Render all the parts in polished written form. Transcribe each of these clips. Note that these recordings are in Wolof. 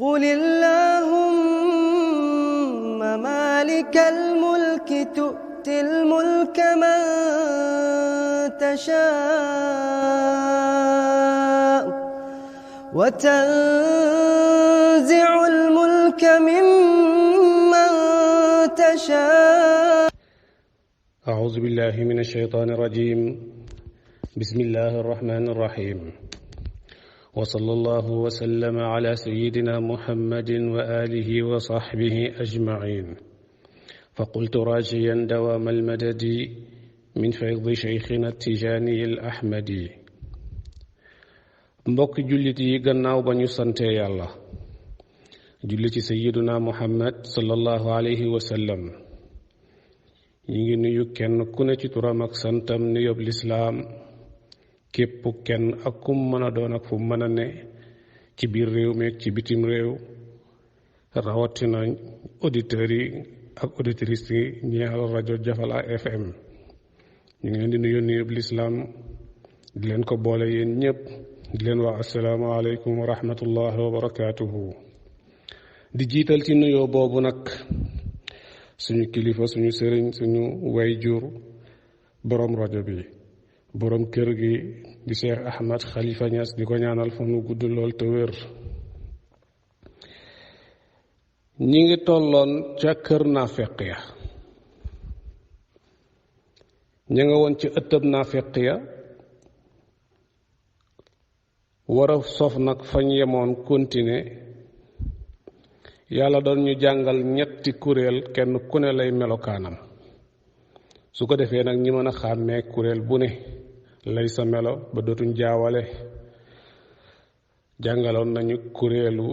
قل اللهم مالك الملك تؤتي الملك من تشاء وتنزع الملك ممن تشاء. أعوذ بالله من الشيطان الرجيم. بسم الله الرحمن الرحيم. وصلى الله وسلم على سيدنا محمد وآله وصحبه أجمعين. فقلت راجيا دوام المدد من فيض شيخنا التجاني الأحمدي. mbokk jullit yi gannaaw ba ñu sante yàlla julli ci sayyiduna muhammad sallallahu alayhi wa sallam, ñi ngi nuyu kenn ku ne ci turam ak santam nuyób lislaam, képp kenn ak kum mën a doon ak fu mën a ne ci biir réew mi ak ci bitim réew, rawatina auditeurs yi ak auditrices yi ñeexal rajo Jafala FM. ñu ngi leen di nuyu nuyób lislaam, di leen ko boole yéen ñépp, di leen wax assalaamu aleykum wa rahmatullahi wa barakaatuhu. di jiital ci nuyoo boobu nag suñu kilifa, suñu sëriñ, suñu wayjur, borom rajo bi, borom kër gi di Cheikh Ahmad Khalifa Niass, di ko ñaanal fa nu gudd lool te wér. ñi ngi tolloon ca kër naafeq ya, ña nga woon ci ëttëb naafeq ya, war a sof nag fañ yemoon continuer. yàlla doon ñu jàngal ñetti kuréel, kenn ku ne lay melokaanam, su ko defee nag ñi mën a xàmmee kuréel bu ne lay sa melo ba dootuñ jaawale. jàngaloon nañu kuréelu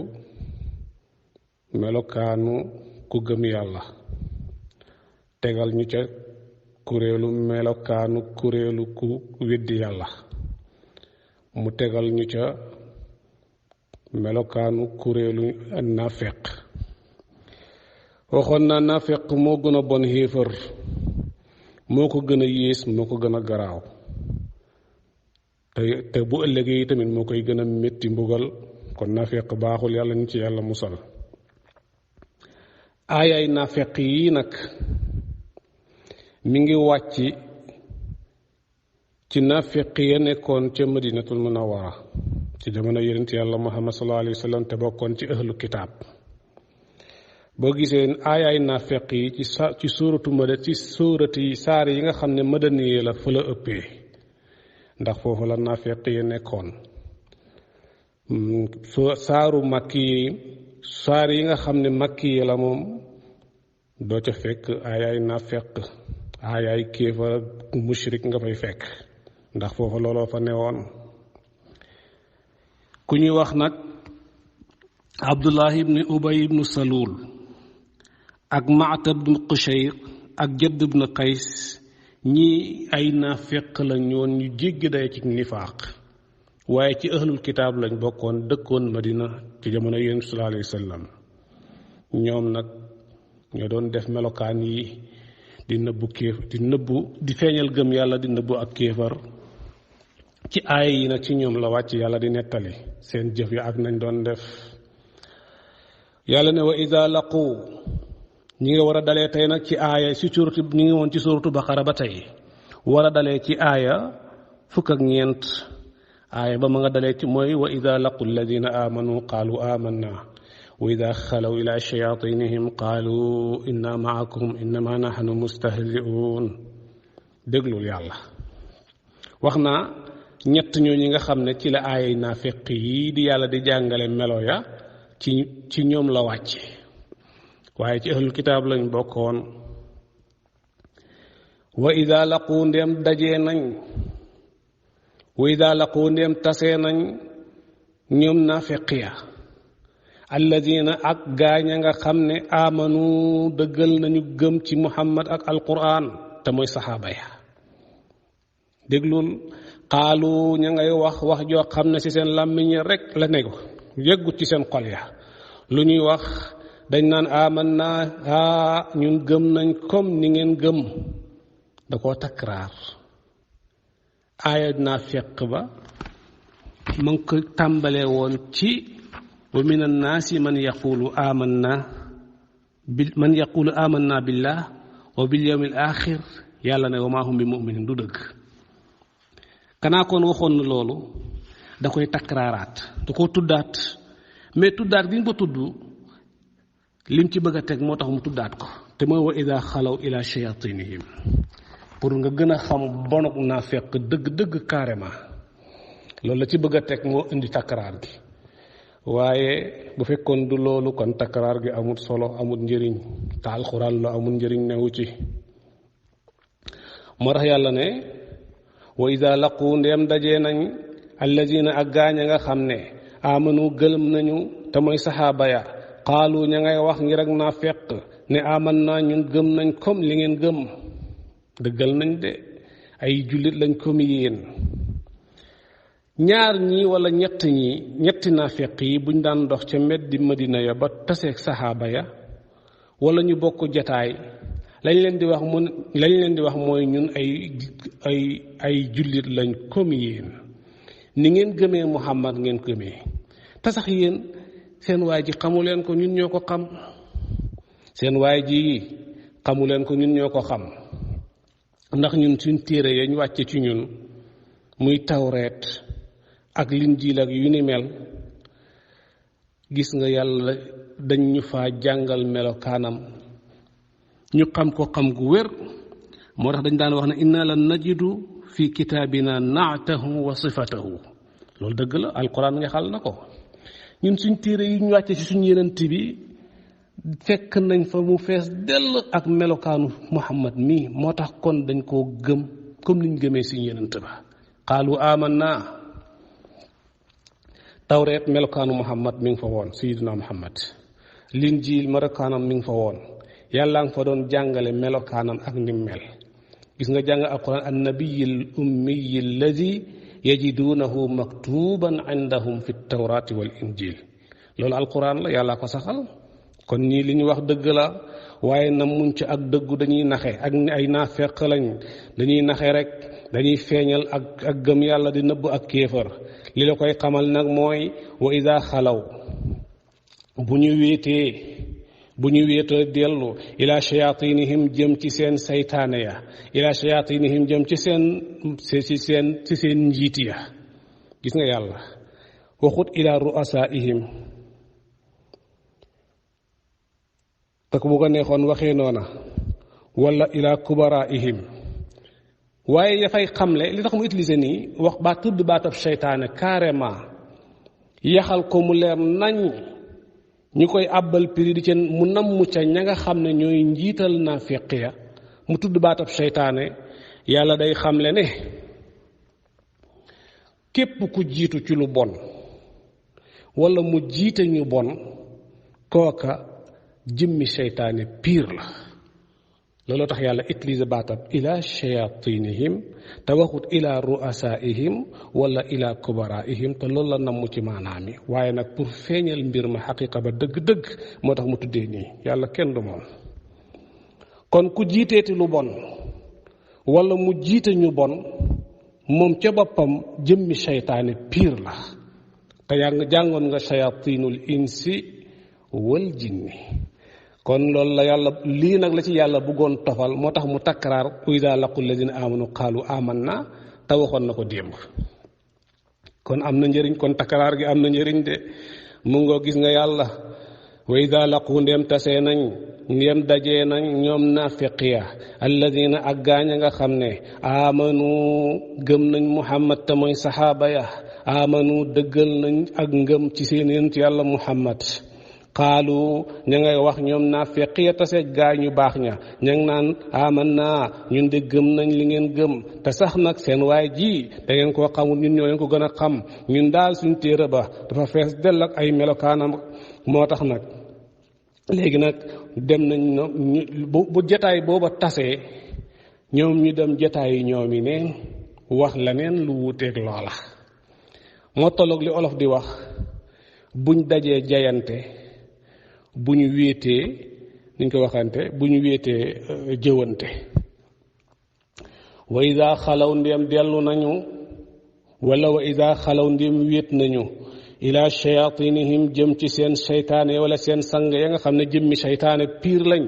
melokaanu ku gëm yàlla, tegal ñu ca kuréelu melokaanu kuréelu ku weddi yàlla, mu tegal ñu ca melokaanu kuréelu naafeq. waxoon naa naafeq moo gën a bon xéefar, moo ko gën a yées, moo ko gën a garaaw, te bu ëllëgee yi tamit moo koy gën a métti mbugal. kon naafeq baaxul, yàlla ñu ci yàlla musal. aayaay naafeq yi nag mi ngi wàcc ci naafeq ya nekkoon ca madinatul munawwara ci jamono yonent yàlla muhammad sallallahu alayhi wa sallam, te bokkoon ci ahlu kitaab. boo gisee aayaay naafeq yi ci suurati saar yi nga xam ne madaniye la fa la ëppee, ndax foofu la naafeq yi nekkoon. saaru makki yi, saar yi nga xam ne makki yi la moom doo ca fekk aayaay naafeq, aayaay kéefar mushrik nga fay fekk, ndax foofu looloo fa newoon. ku ñuy wax nag Abdullah ibni Ubay ibnu Salul ak Maatab ibnu Qushayr ak Jadd ibnu Qays, ñii ay naafeq la ñoon ñu jéggi day ci nifaaq, waaye ci ahlul kitaab lañ bokkoon, dëkkoon Madina ci jamono Yonent sallallahu alayhi wa sallam. ñoom nag ñoo doon def melokaan yi, di nëbbu di feeñal gëm yàlla, di nëbbu ak kéefar. ci aaya yi nag ci ñoom la wàcc, yàlla di nettali seen jëf yi ak nañ doon def. yàlla ne wa ida laqu, ñi nga war a dalee tey nag ci aaya si suuratu, ñi ngi woon ci suuratu Baqara ba tey, war a dalee ci aaya 14. aaya ba ma nga dalee ci mooy wa ida laqu alladina amanu qaalu amanna wa ida xalaw ila shayatinihim qaalu inna maakum innama nahnu mustahzi'un. déglul yàlla wax naa ñett ñooñu nga xam ne ci la aayay naafeq yi di yàlla di jàngale melo ya ci ñoom la wàcce, waaye ci ahlul kitaab lañ bokkoon. wa ida laqu ndéem dajee nañ, wa ida laqu ndéem tasee nañ ñoom naafeq ya, alladina ak gaaña nga xam ne amanu dëggal nañu gëm ci muhammad ak alquran te mooy saxaaba ya. déglul, xaalu ña ngay wax joo xam ne ci seen làmmiñ rek la nekk, yeggut ci seen xol ya. lu ñuy wax dañ naan amanna, ñun gëm nañ comme ni ngeen gëm. da koo takraar. aaya naafeq ba ma ngi ko tàmbalee woon ci wa min annaasi man yaqulu amanna billah wa bil yawmil axir yàlla ne wa maa hum bi muminin du dëgg. kanaa kon waxoon na loolu da koy takraaraat da ko tuddaat, mais tuddaat gi ñu ko tudd lim ci bëgg a teg moo tax mu tuddaat ko te mooy wa ida xalaw ila shayatinihim, pour nga gën a xam bonok naa fekk dëgg-dëgg carrément. loolu la ci bëgg a teg moo indi takraar gi, waaye bu fekkoon du loolu kon takraar gi amul solo, amul njëriñ, te alxuraan la amul njëriñ newu ci. moo tax yàlla ne wa ida laqu ndeem dajee nañ allazina ak gaañ a nga xam ne amanu gëlëm nañu te mooy saxaaba ya, qaalu ña ngay wax ngir ak naa fekk ne aman naa ñun gëm nañ comme li ngeen gëm, dëggal nañ de ay jullit lañ comme yéen. ñaar ñi wala ñetti naafeq yi buñ daan dox ca mbeddi Madina ya ba taseeg saxaaba ya wala ñu bokk jataay, lañ leen di wax mooy ñun ay jullit lañ comme yéen, ni ngeen gëmee Muhammad ngeen gëmee. te sax yéen seen waay ji xamu leen ko, ñun ñoo ko xam. seen waay ji xamu leen ko, ñun ñoo ko xam. ndax ñun suñ téere yañ wàcce ci ñun muy tawreet ak linjiil ak yu ni mel, gis nga yàlla dañ ñu faa jàngal melokaanam ñu xam ko xam gu wér. moo tax dañ daan wax ne inna la najidu fi kitaabina naatahu wa sifatahu. loolu dëgg la, alquran nga xal na ko. ñun suñ téere yi ñu wàcce ci suñ yenent bi fekk nañ fa mu fees dell ak melokaanu Muhammad mii, moo tax kon dañ koo gëm comme niñ gëmee suñ yenent ba. qaalu amanna, tawreet melokaanu Muhammad mi ngi fa woon, sayyidina Muhammad. linjiil melokaanam mi ngi fa woon, yàlla nga fa doon jàngale melokaanam ak ni mel. gis nga jàng alquran annabiyil ummiyi alladi yajidunahu maktuban indahum fi tawrati wal injil. loolu alquran la, yàlla ko saxal. kon ñii li ñu wax dëgg la, waaye na muñ ci ak dëggu dañuy naxe, ak ay naafeq lañ, dañuy naxe rek, dañuy feeñal ak gëm yàlla di nëbb ak kéefër. li la koy xamal nag mooy wa ida xalaw, bu ñu wéetee dellu ila shayatinihim jëm ci seen saytaane ya, ila shayatinihim jëm ci seen njiit ya. gis nga yàlla waxut ila ru'asaihim, te ku bu ko neexoon waxee noona, wala ila kubaraihim, waaye dafay xamle li tax mu utiliser nii wax ba tudd baatab seytaane carrément, yaxal ko mu leer nañ, ñu koy àbbal piri di ca mu namm ca ña nga xam ne ñooy njiital naafiq ya, mu tudd baatab seytaane. yàlla day xamle ne képp ku jiitu ci lu bon wala mu jiite ñu bon, kooka jëmmi seytaane pire la. looloo tax yàlla utilise baatab ila shayatinihim te waxut ila ru'asaihim wala ila kubaraihim, te loolu la namm ci maanaam yi. waaye nag pour feeñal mbir ma xaqiqa ba dëgg-dëgg moo tax mu tuddee nii. yàlla kenn du moom. kon ku jiiteeti lu bon wala mu jiite ñu bon, moom ca boppam jëmmi seytaane pire la. te yaa nga jàngoon nga shayatinul insi wal jinni. kon loolu la yàlla, lii nag la ci yàlla bëggoon tofal, moo tax mu takkaraar wa idaa laqul ladina amanu qaalu amanna, te waxoon na ko démb. kon am na njëriñ, kon takkaraar gi am na njëriñ de. mu ngoo gis nga yàlla wa idaa laqu ndem tasee nañ, ndem dajee nañ ñoom naafiqiya alladina ak gaañ a nga xam ne amanu gëm nañ Muhammad te mooy saxaaba ya, amanu dëggal nañ ak ngëm ci seen yonent yàlla Muhammad. qaalu ña ngay wax ñoom naafiqiya tase gaa ñu baax ña, ña ngi naan amanna ñun de gëm nañ li ngeen gëm, te sax nag seen waay ji da ngeen koo xamul, ñun ñoo leen ko gën a xam. ñun daal suñ téere ba dafa fees dell ak ay melokaanam. moo tax nag léegi nag dem nañ bu jataay booba tasee, ñoom ñu dem jataay yi ñoom yi neen wax leneen lu wuuteeg loola. moo tolloog li olof di wax buñ dajee jayante, bu ñu wéetee niñ ko waxante, bu ñu wéetee jëwante. wa ida xalaw ndéem dellu nañu, wala wa ida xalaw ndéem wéet nañu ila shayatinihim jëm ci seen seytaane wala seen sang ya nga xam ne jëmmi seytaane piir lañ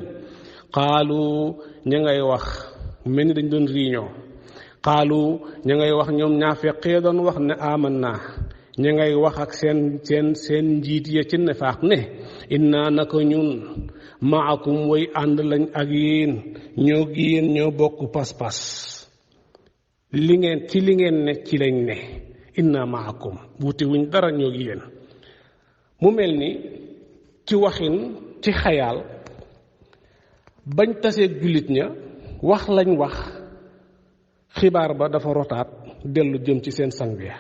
qaalu ña ngay wax mel ni dañ doon réunion qaalu ña ngay wax ñoom naafeq ya doon wax ne aman naa ña ngay wax ak seen njiit ya ci nifaaq ne inna naka ñun maakum way ànd lañ ak yéen ñoo bokk pas-pas li ngeen ne ci lañ ne inna maakum wuute wuñ dara ñoo gi yéen mu mel ni ci waxin ci xayaal bañ tasee jullit ña wax lañ wax xibaar ba dafa rotaat dellu jëm ci seen sang ya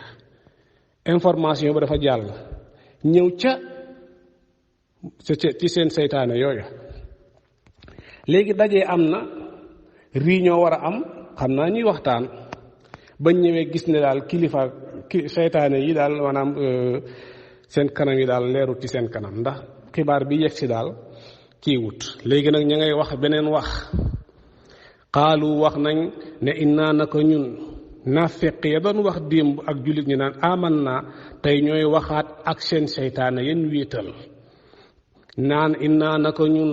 information ba dafa jàll ñëw ci seen seytaane yooyu léegi dajee am na réunion war a am xam naa ñuy waxtaan bañ ñëwee gis ne daal seytaane yi daal maanaam seen kanam yi daal leerut ci seen kanam ndax xibaar bi yegg si daal kii wut léegi nag ña ngay wax beneen wax qaalu wax nañ ne inna naka ñun naafeq ya doon wax démb ak jullit ñi naan aman naa tey ñooy waxaat ak seen seytaane yéen wéetal naan inna naka ñun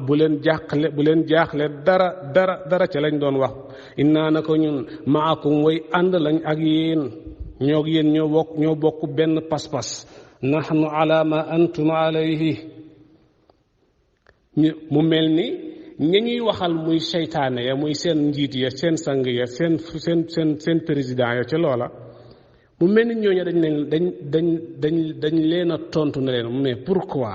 bu leen jaaxle dara ca lañ doon wax inna naka ñun maakum way ànd lañ ak yéen ñoo bokk benn pas-pas nahnu ala ma antum alayhi mu mel ni ña ñuy waxal muy seytaane ya muy seen njiit ya seen sang ya seen président ya ca loola mu mel ni ñooñu dañ leen a tontu ne leen mais pourquoi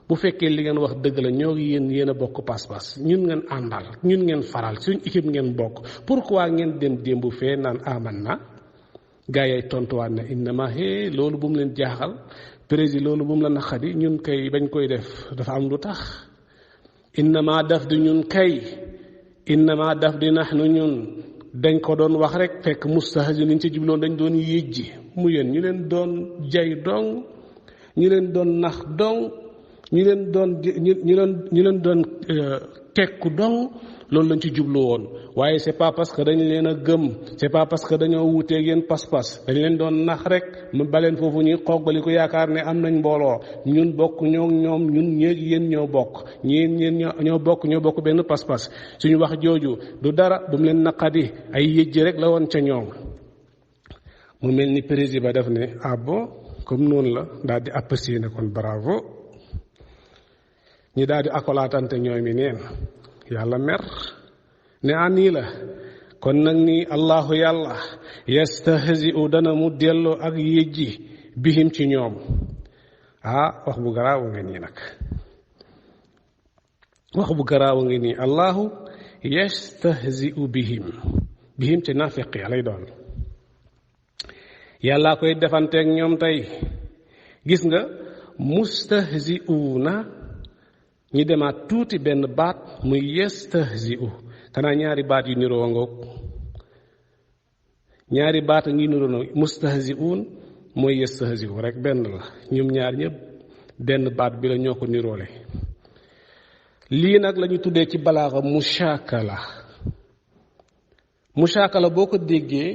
bu fekkee li ngeen wax dëgg la ñoo yéen a bokk pas-pas ñun ngeen àndal ñun ngeen faral suñ équipe ngeen bokk pourquoi ngeen dem démb fee naan aman na gaa yay tontuwaat ne innama loolu bu mu leen jaaxal président loolu bu mu la naqadi ñun kay bañ koy def dafa am lu tax innama daf di ñun kay innama daf di nahnu ñun dañ ko doon wax rek fekk mustahzi niñ ci jubloon dañ doon yéjji mu yéen ñu leen doon jay dong ñu leen doon nax dong ñu leen doon tekku dong loolu lañ ci jublu woon waaye c'est pas parce que dañ leen a gëm c'est pas parce que dañoo wuuteeg yéen pas-pas dañ leen doon nax rek mu baleen foofu ñuy xoggali ko yaakaar ne am nañ mbooloo ñun bokk ñoom ñun yéen ñoo bokk ñoo bokk benn pas-pas suñu wax jooju du dara bu mu leen naqadi ay yëjj rek la woon ca ñoom mu mel ni président ba def ne ah bon comme noonu la daal di apprécier ne kon bravo ñi daal di akolaatante ñoomi neen yàlla mer ne nii la kon nag ni allahu yàlla yastahzi'u dana mu delloo ak yëjji bihim ci ñoom wax bu garaaw nga nii nag wax bu garaaw nga nii allahu yastahzi'u bihim ci naafiq ya lay doon yàllaa koy defanteeg ñoom tey gis nga mustahzi'una ñi demaat tuuti benn baat muy yastahzi'u xanaa ñaari baat yu niroo ngoog ñaari baat a ngi niroo na mustahzi'un mooy yastahzi'u rek benn la ñoom ñaar ñëpp benn baat bi la ñoo ko niroole lii nag la ñu tuddee ci balaaxa mushaakala boo ko déggee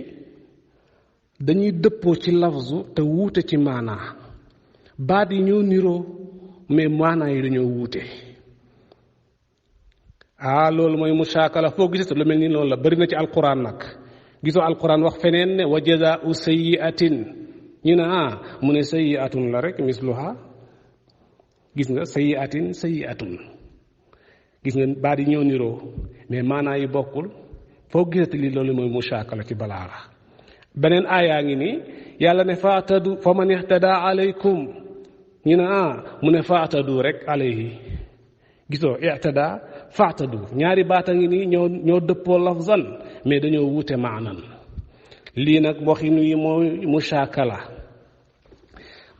dañuy dëppoo ci lafzu te wuute ci maanaa baat yi ñoo niroo mais maanaa yi dañoo wuute loolu mooy mushaakala foo gisee lu mel ni loolu la bari na ci alquran nag gisoo alquran wax feneen ne wa jazaa'u sayyi'atin ñu ne mu ne sayyi'atun la rek misluha gis nga sayyi'atun gis nga baat yi ñoo niroo mais maanaa yi bokkul foo gisati li loolu mooy mushaakala ci balaaxa beneen aayaa ngi nii yàlla ne faatadu fa man ihtada alaykum ñu ne mu ne faatadu rek alayhi gisoo i'tada faatadu ñaari baata ngi nii ñoo dëppoo lafzan mais dañoo wuute maanan lii nag waxinu yi mooy mushaakala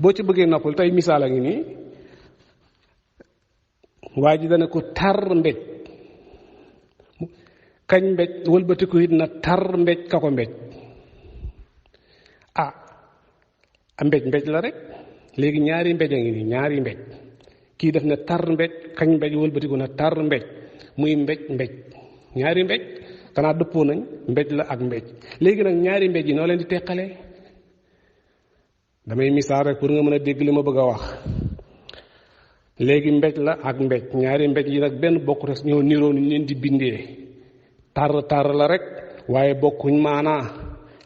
boo ci bëggee noppal tey misaal a ngi nii waa ji dana ko tar mbéj kañ mbéj wëlbatiku it na tar mbéj ka ko mbéj mbéj la rek léegi ñaari mbéj a ngi nii ñaari mbéj kii def na tar mbéj kañ mbéj wëlbatiku na tar mbéj muy mbéj ñaari mbéj xanaa dëppoo nañ mbéj la ak mbéj léegi nag ñaari mbéj yi noo leen di teqalee damay misaal rek pour nga mën a dégg li ma bëgg a wax. léegi mbéj la ak mbéj, ñaari mbéj yi nag benn bokkut ak ñoo niroo ni leen di bindee, tar la rek waaye bokkuñ maanaa.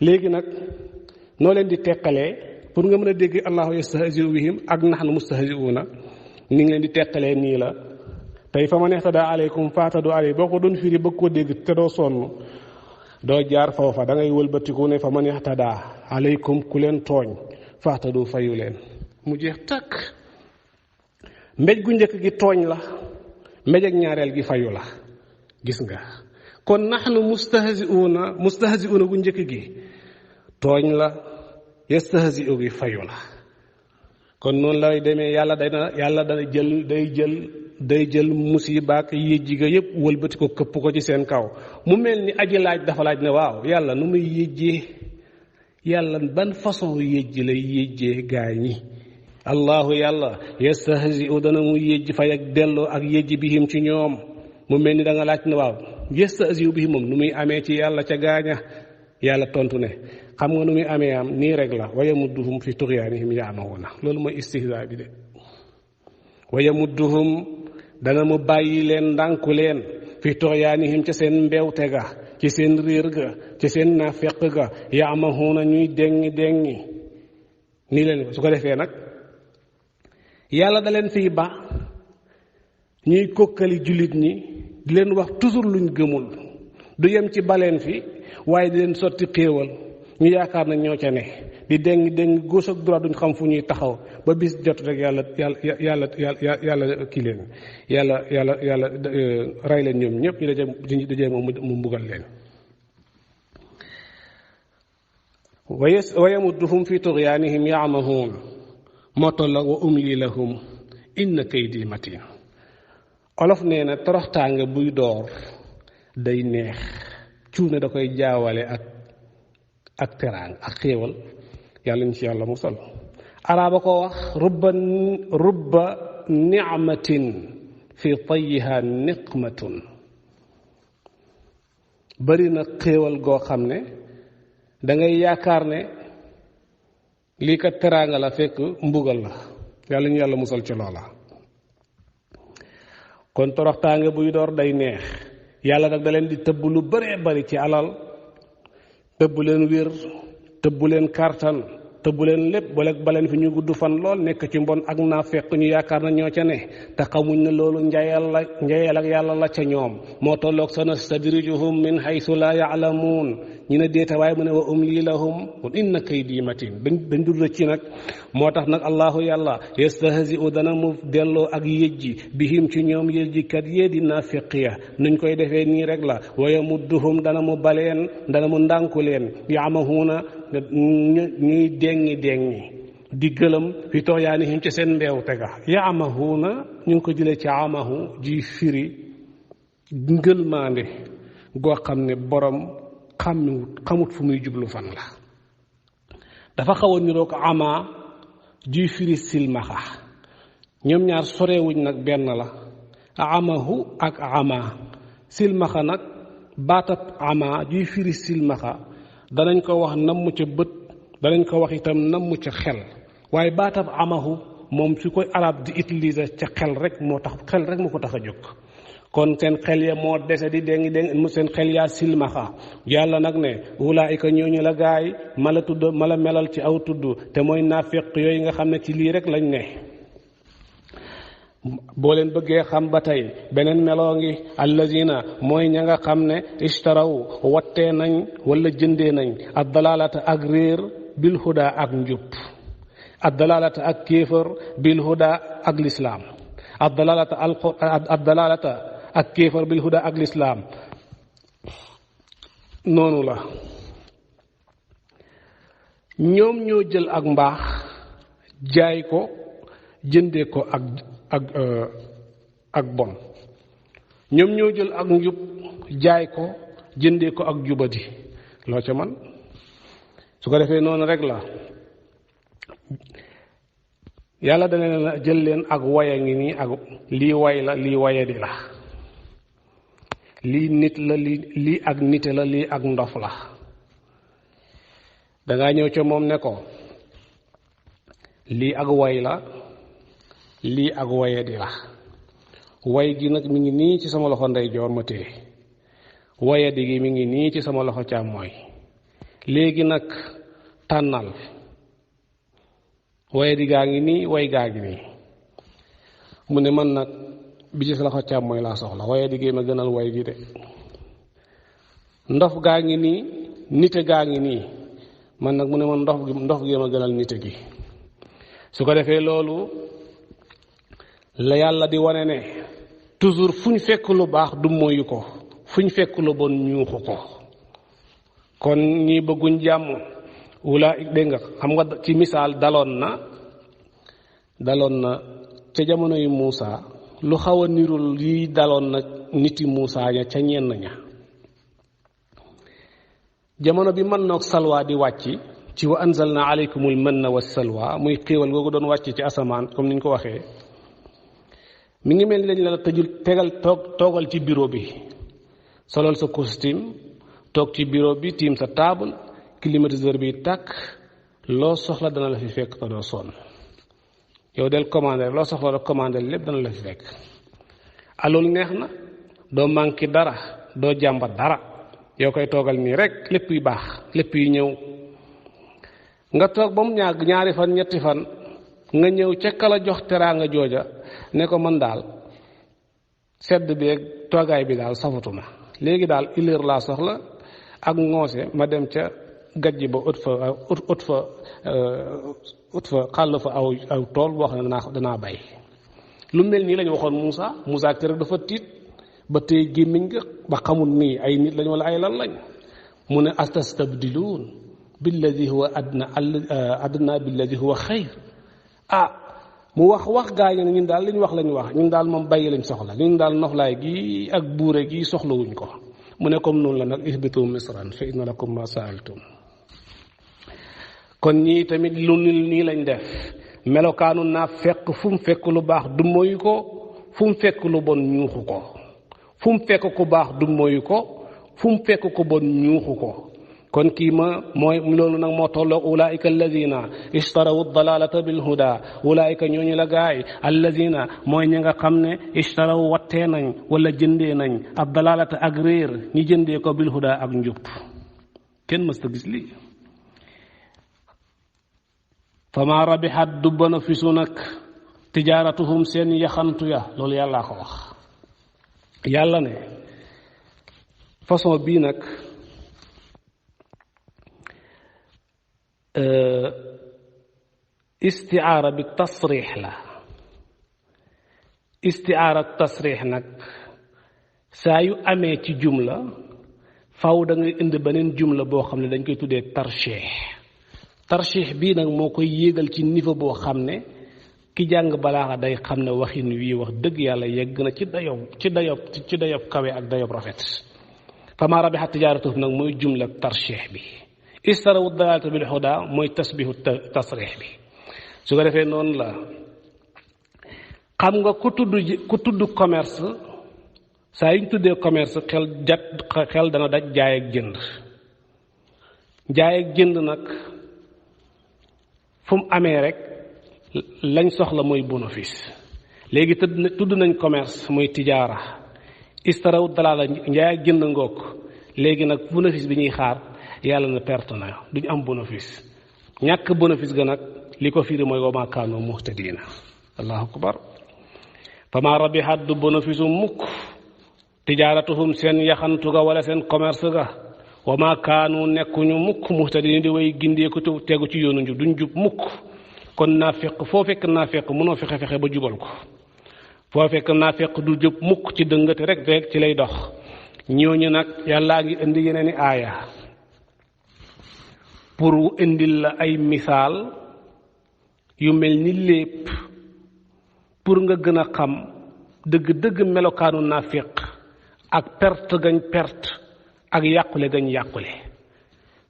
léegi nag noo leen di teqalee pour nga mën a dégg allahu yastahzi'u bihim ak nahnu mustahzi'una, ni ngi leen di teqalee nii la. tey fa man ihtada aleykum faatadu aley boo ko doon firi bëgg koo dégg te doo sonn, doo jaar foofa, da ngay wëlbatiku ne fa man ihtada aleykum ku leen tooñ faatadu fayu leen, mu jeex takk. mbéj gu njëkk gi tooñ la, mbéj ak ñaareel gi fayu la. gis nga kon nahnu mustahzi'una gu njëkk gi tooñ la, yastahzi'u gi fayu la. kon noonu lay demee. yàlla dana day jël musiba ak yéjji ga yépp wëlbati ko këpp ko ci seen kaw. mu mel ni aji laaj dafa laaj ne waaw yàlla nu muy yéjjee, yàlla ban façon yéjji lay yéjjee gaay ñi. allahu yàlla yastahzi'u dana mu yéjj fay ak delloo ak yéjji bihim ci ñoom. mu mel ni da nga laaj ne waaw yastahzi'u bihim moom nu muy amee ci yàlla ca gaaña. yàlla tontu ne xam nga nu muy amee am nii rek la wa yamudduhum fi tughyanihim ya'mahuna. loolu mooy istihzaa bi de. wa yamudduhum dana mu bàyyi leen ndànku leen fi tughyanihim ca seen mbewte ga, ci seen réer ga, ci seen naafeq ga, ya'mahuna ñuy dengi nii leen. su ko defee nag yàlla da leen fiy ba ñuy kokkali jullit ñi di leen wax toujours luñ gëmul. du yem ci baleen fi waaye di leen sotti xéewal ñu yaakaar na ñoo ca ne, di déng gauche ak droite duñ xam fu ñuy taxaw ba bis jot rek yàlla kii leen yàlla rey leen ñoom ñëpp ñu dajee mu mbugal leen. wa yamudduhum fi tughyanihim ya'mahun moo toll wa umli lahum inna kaydi matin. olof nee na toroxtaange buy door day neex, cuune da koy jaawale ak teraang ak xéewal. yàlla ñu ci yàlla musal. araaba ko wax rubba ni'matin fi tayyiha niqmatun. bari na xéewal goo xam ne da ngay yaakaar ne lii kat teraanga la fekk mbugal la. yàlla ñu yàlla musal ci loola. kon toroxtaange buy door day neex. yàlla nag da leen di tëbb lu bëree bari ci alal, tëbb leen wér, tëbb leen kartan, tëbb leen lépp ba leen fi ñu gudd fan lool nekk ci mbon ak naa fekk ñu yaakaar na ñoo ca ne te xamuñ ne loolu njayal ak yàlla la ca ñoom. moo tolloog sanastadrijuhum min haythu la ya'lamuun. ñu ne déeta waaye mu ne wa umli lahum inna kaydi matin. dañ dul ci nag. moo tax nag allahu yàlla yastahzi'u dana mu delloo ak yéjji bihim ci ñoom yéjjikat yee di naafiqiya. nuñ koy defee nii rek la. wa yamudduhum dana mu baleen, dana mu ndànku leen, ya'mahuuna ñuy dengi di gëlëm fi tughyanihim ci seen mbeew tega. ya'mahuuna ñu ngi ko jëlee ci amahu ji firi ngëlmaande goo xam ne borom xamut fu muy jublu fan la. dafa xaw a niroog ama ji firi silmaxa. ñoom ñaar sorewuñ nag benn la. amahu ak ama. silmaxa nag baatab ama ji firi silmaxa danañ ko wax namm ca bët, danañ ko wax itam namm ca xel. waaye baatab amahu moom su koy arab di utiliser ca xel rek moo ko tax a jóg. kon seen xel ya moo dese di mu seen xel yaa silmaxa. yàlla nag ne ulaayika ñooñu la gaay ma la melal ci aw tudd te mooy naafiq yooyu nga xam ne ci lii rek lañ ne. boo leen bëggee xam ba tey beneen meloo ngi allazina mooy ña nga xam ne ishtaraw wattee nañ wala jëndee nañ ad-dalalata ak réer bil huda ak njub, ad-dalalata ak kéefër bil huda ak lislaam, ad-dalalata ak kéefër bil huda ak lislaam. noonu la ñoom ñoo jël ak mbaax jaay ko jëndee ko ak bon. ñoom ñoo jël ak njub jaay ko jëndee ko ak jubadi. loo ca man su ko defee noonu rek la. yàlla dana leen la jël leen ak waya ngi nii ak lii way la lii wayadi la, lii nit la lii ak nite la, lii ak ndof la. dangaa ñëw ca moom ne ko lii ak way la lii ak wayadi la way gi nag mi ngi nii ci sama loxo ndeyjoor ma téye wayadi gi mi ngi nii ci sama loxo càmmooy léegi nag tànnal wayadi gaa ngi nii way gaa ngi nii mu ne man nag bi ci sa loxo càmmooy laa soxla wayadi gi ma gënal way gi de ndof gaa ngi nii nite gaa ngi nii man nag mu ne man ndof gi ma gënal nite gi su ko defee loolu la yàlla di wane ne toujours fu ñu fekk lu baax du moyu ko fu ñu fekk lu bon ñuuxu ko kon ñi bëgguñ jàmm wula dégg nga xam nga ci misaal daloon na ca jamono yu Muusa lu xaw a nirul yi daloon na niti Muusa ña ca ñenn ña jamono bi mën noog salwa di wàcc ci wa anzalna alaykumul manna wa salwa muy xéewal googu doon wàcc ci asamaan comme ni ñu ko waxee mi ngi mel ni dañ la toogal ci bureau bi solal sa costume toog ci bureau bi tiim sa table climatiseur bi tàkk loo soxla dana la fi fekk te doo sonn yow del commandé loo soxla rek commandé lépp dana la fi fekk loolu neex na doo manqué dara doo jàmbat dara yow koy toogal nii rek lépp yu baax lépp yu ñëw nga toog ba mu ñàgg ñaari fan ñetti fan nga ñëw ca kala jox teraanga jooja ne ko man daal sedd bi ak toogaay bi daal safatuma léegi daal ileer laa soxla ak ngoose ma dem ca gajj ba ut fa xàll fa aw tool boo xam ne danaa bay lu mel nii lañu waxoon Muusa ak tere dafa tiit ba tey gémmiñ nga ba xamul nii ay nit lañ wala ay lan lañ mu ne astastabdiluun billadi huwa adna billadi huwa xayr mu wax gaa yi ne ñun daal li ñu wax lañu wax ñun daal moom bàyyi lañ soxla ñun daal noflaay gi ak buure gi soxlawuñ ko mu ne comme noonu la nag ihbitu misran fa inna lakum ma saaltum kon ñii tamit lu nii lañ def melokaanu naa fekk fu mu fekk lu baax du moyu ko fu mu fekk lu bon ñuuxu ko fu mu fekk ku baax du moyu ko fu mu fekk ku bon ñuuxu ko kon kii mooy loolu nag moo tolloog ulaika alladina ishtarawu dalalata bilhuda ulaika ñooñu la gaay alladina mooy ñi nga xam ne ishtarawu wattee nañ wala jëndee nañ ab dalalata ak réer ñi jëndee ko bilhuda ak njub kenn mësta gis lii fama rabihat du bénéfice nag tijaaratuhum seen yaxantu ya loolu yàllaa ko wax yàlla ne façon bii nag istiaara bi tasriix la istiaara tasriix nag saa yu amee ci jumla faw da ngay indi beneen jumla boo xam ne dañ koy tuddee tarchiix bii nag moo koy yéegal ci niveau boo xam ne ki jàng balaaxa day xam ne waxin wii wax dëgg yàlla yegg na ci dayob kawe ak dayob rafet fama rabihat tijaaratuhum nag mooy jumla tarchiix bi istarawu dalalata bil huda mooy tasbihu tasrix bi su ko defee noonu la xam nga ku tudd commerce saa yu ñu tuddee commerce xel dana daj jaay ak jënd nag fu mu amee rek lañ soxla mooy bénéfice léegi tudd nañ commerce mooy tijaara istarawu dalala njaay ak jënd ngoog léegi nag bénéfice bi ñuy xaar yàlla na perte na duñ am bénéfice ñàkk bénéfice ga nag li ko firi mooy wa maa kaanu muhtadiina allahu akbar fama rabihat du bénéfice mukk tijaaratuhum seen yaxantu ga wala seen commerce ga wa maa kaanu nekkuñu mukk muhtadiina di way gindeeku tegu ci yoonu njub duñ jub mukk kon naafeq foo fekk naafeq mënoo fexe ba jubal ko foo fekk naafeq du jub mukk ci dëngate rek ci lay dox ñooñu nag yàllaa ngi indi yeneen i aaya pour indil la ay misaal yu mel ni lépp pour nga gën a xam dëgg-dëgg melokaanu naafiq ak perte gañ perte ak yàqule gañ yàqule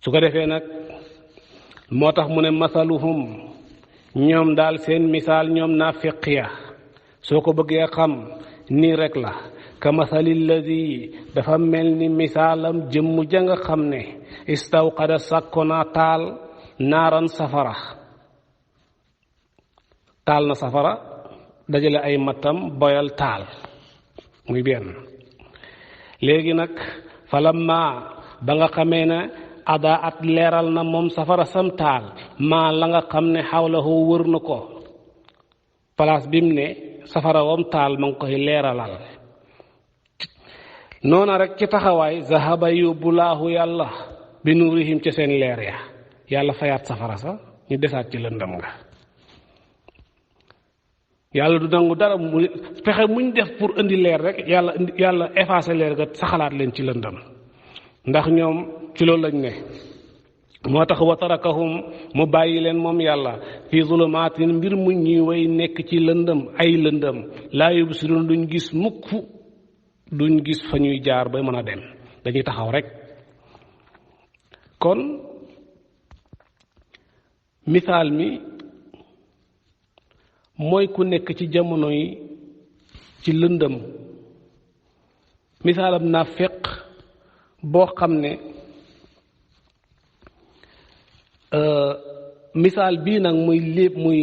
su ko defee nag moo tax mu ne masaluhum ñoom daal seen misaal ñoom naafiq ya soo ko bëggee xam nii rek la ka masali lladi dafa mel ni misaalam jëmm ja nga xam ne istawqada sàkko naa taal naaran safara taal na safara dajale ay mattam boyal taal muy benn. léegi nag falamma ba nga xamee ne ada at leeral na moom safara sam taal maa la nga xam ne xawlahu wër na ko place bi mu ne safara wam taal ma ngi koy leeralal noona rek ci taxawaay zahaba yóbbu laahu yàlla bi nuurihim ci seen leer ya yàlla fayaat safara sa ñu desaat ci lëndëm nga. yàlla du nangu dara mu pexe muñ def pour indi leer rek yàlla effacé leer ga saxalaat leen ci lëndëm ndax ñoom ci loolu lañ ne. moo tax wa tarakahum mu bàyyi leen moom yàlla fii zulumaatin mbir mu ñuy way nekk ci lëndëm ay lëndëm laa yubsirun duñ gis mukk duñ gis fa ñuy jaar ba mën a dem dañuy taxaw rek. kon misaal mi mooy ku nekk ci jamono yi ci lëndëm misaalam naafeq boo xam ne misaal bii nag muy lépp muy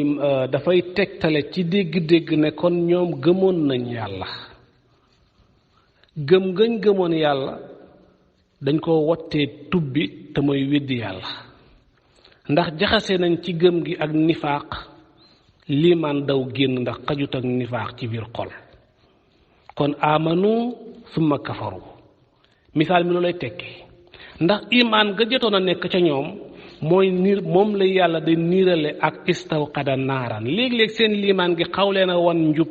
dafay tegtale ci dégg-dégg ne kon ñoom gëmoon nañ yàlla gëmoon yàlla dañ ko wottee tubbi te mooy weddi yàlla ndax jaxase nañ ci gëm gi ak nifaaq liimaan daw génn ndax xajut ak nifaaq ci biir xol kon amanu summa kafaru misaal mi loolay tekki ndax imaan ga jotoon a nekk ca ñoom mooy niir moom la yàlla di niirale ak istawqada naaran léeg-léeg seen liimaan gi xaw leen a wan njub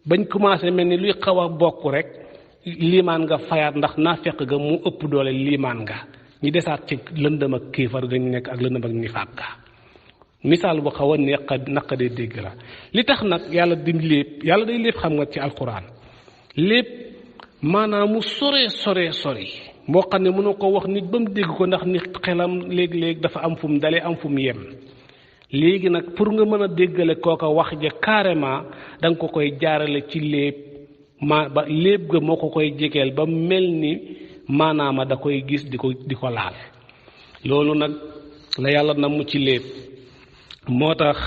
bañ commencé mel ni luy xaw a bokk rek liimaan nga fayaat ndax naafeq ga mu ëpp doole liimaan nga ñi desaat ci lëndëm ak kéefar ga ñu nekk ak lëndëm ak nifaaq ga misaal bu xaw a naqadee dégg la li tax nag yàlla di lépp yàlla day lépp xam nga ci alquran lépp maanaam mu sore moo xam ne mënoo ko wax nit ba mu dégg ko ndax nit xelam léeg-léeg dafa am fu mu dalee am fu mu yem léegi nag pour nga mën a déggale kooka wax ja carrément da nga ko koy jaarale ci lépp ba lépp ga moo ko koy jegeel ba mel ni maanaama da koy gis di ko laal loolu nag la yàlla namm ci lépp moo tax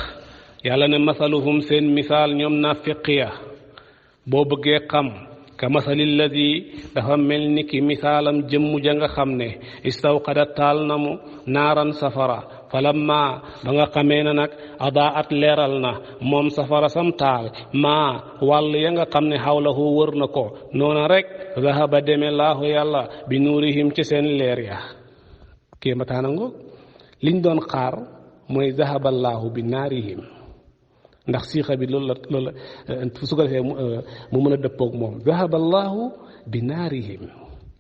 yàlla ne masaluhum seen misaal ñoom naafiqiya boo bëggee xam ka masalil ladi dafa mel ni ki misaalam jëmm ja nga xam ne istawqada taal na mu naaran safara falamma ba nga xamee ne nag adaat leeral na moom safara sam taal maa wàll ya nga xam ne xawlahu wër na ko noona rek zahaba deme laahu yàlla bi nuurihim ci seen leer ya kéemataana ngoog liñ doon xaar mooy zahaballaahu bi naarihim ndax siixa bi loolu la su ko defee mu mën a dëppoog moom zahaballaahu bi naarihim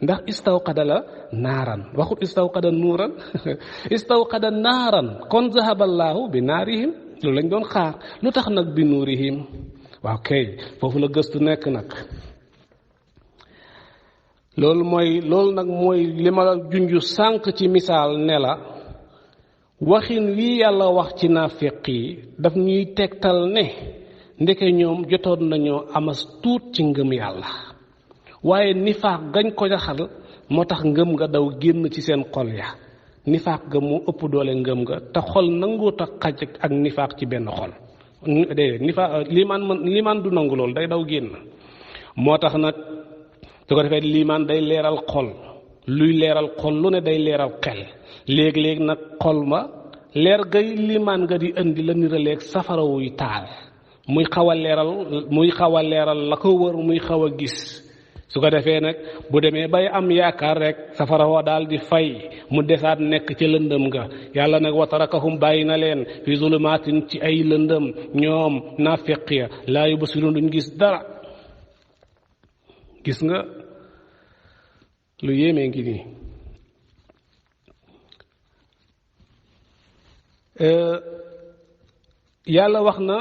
ndax istawqada la naaran waxut istawqada nuuran istawqada naaran kon zahaballaahu bi naarihim loolu lañ doon xaar lu tax nag bi nuurihim waaw kay foofu la gëstu nekk nag loolu nag mooy li ma la junju sànq ci misaal ne la waxin wii yàlla wax ci naafiq yi daf ñuy tegtal ne ndeke ñoom jotoon nañoo amas tuut ci ngëm yàlla waaye nifaaq gañ ko jaxal moo tax ngëm nga daw génn ci seen xol ya nifaaq ga mu ëpp doole ngëm nga te xol nanguut a xaj ak nifaaq ci benn xol déedéet nifaaq liimaan du nangu loolu day daw génn moo tax nag su ko defee liimaan day leeral xol luy leeral xol lu ne day leeral xel léeg-léeg nag xol ma leer gay liimaan nga di indi la niraleeg safara wuy taal muy xaw a leeral la ko wër muy xaw a gis su ko defee nag bu demee bay am yaakaar rek safara wa daal di fay mu desaat nekk ci lëndëm nga yàlla nag wa tarakahum bàyyi na leen fi zulumaatin ci ay lëndëm ñoom naafiq ya laa yubsirun duñ gis dara gis nga lu yéemee ngi nii yàlla wax na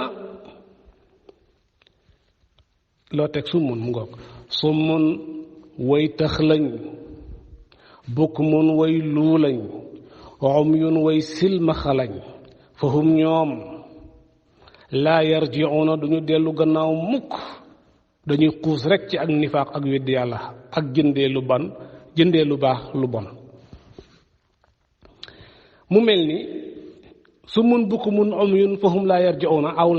loo teg summun mu ngoog summun way tëx lañ bukmun way luu lañ umyun way silmaxa lañ fahum ñoom laa yarji'una duñu dellu gannaaw mukk dañuy xuus rekk ci ak nifaaq ak weddi yàlla ak jëndee lu baax lu bon mu mel ni summun bukmun umyun fahum laa yarji'uuna aw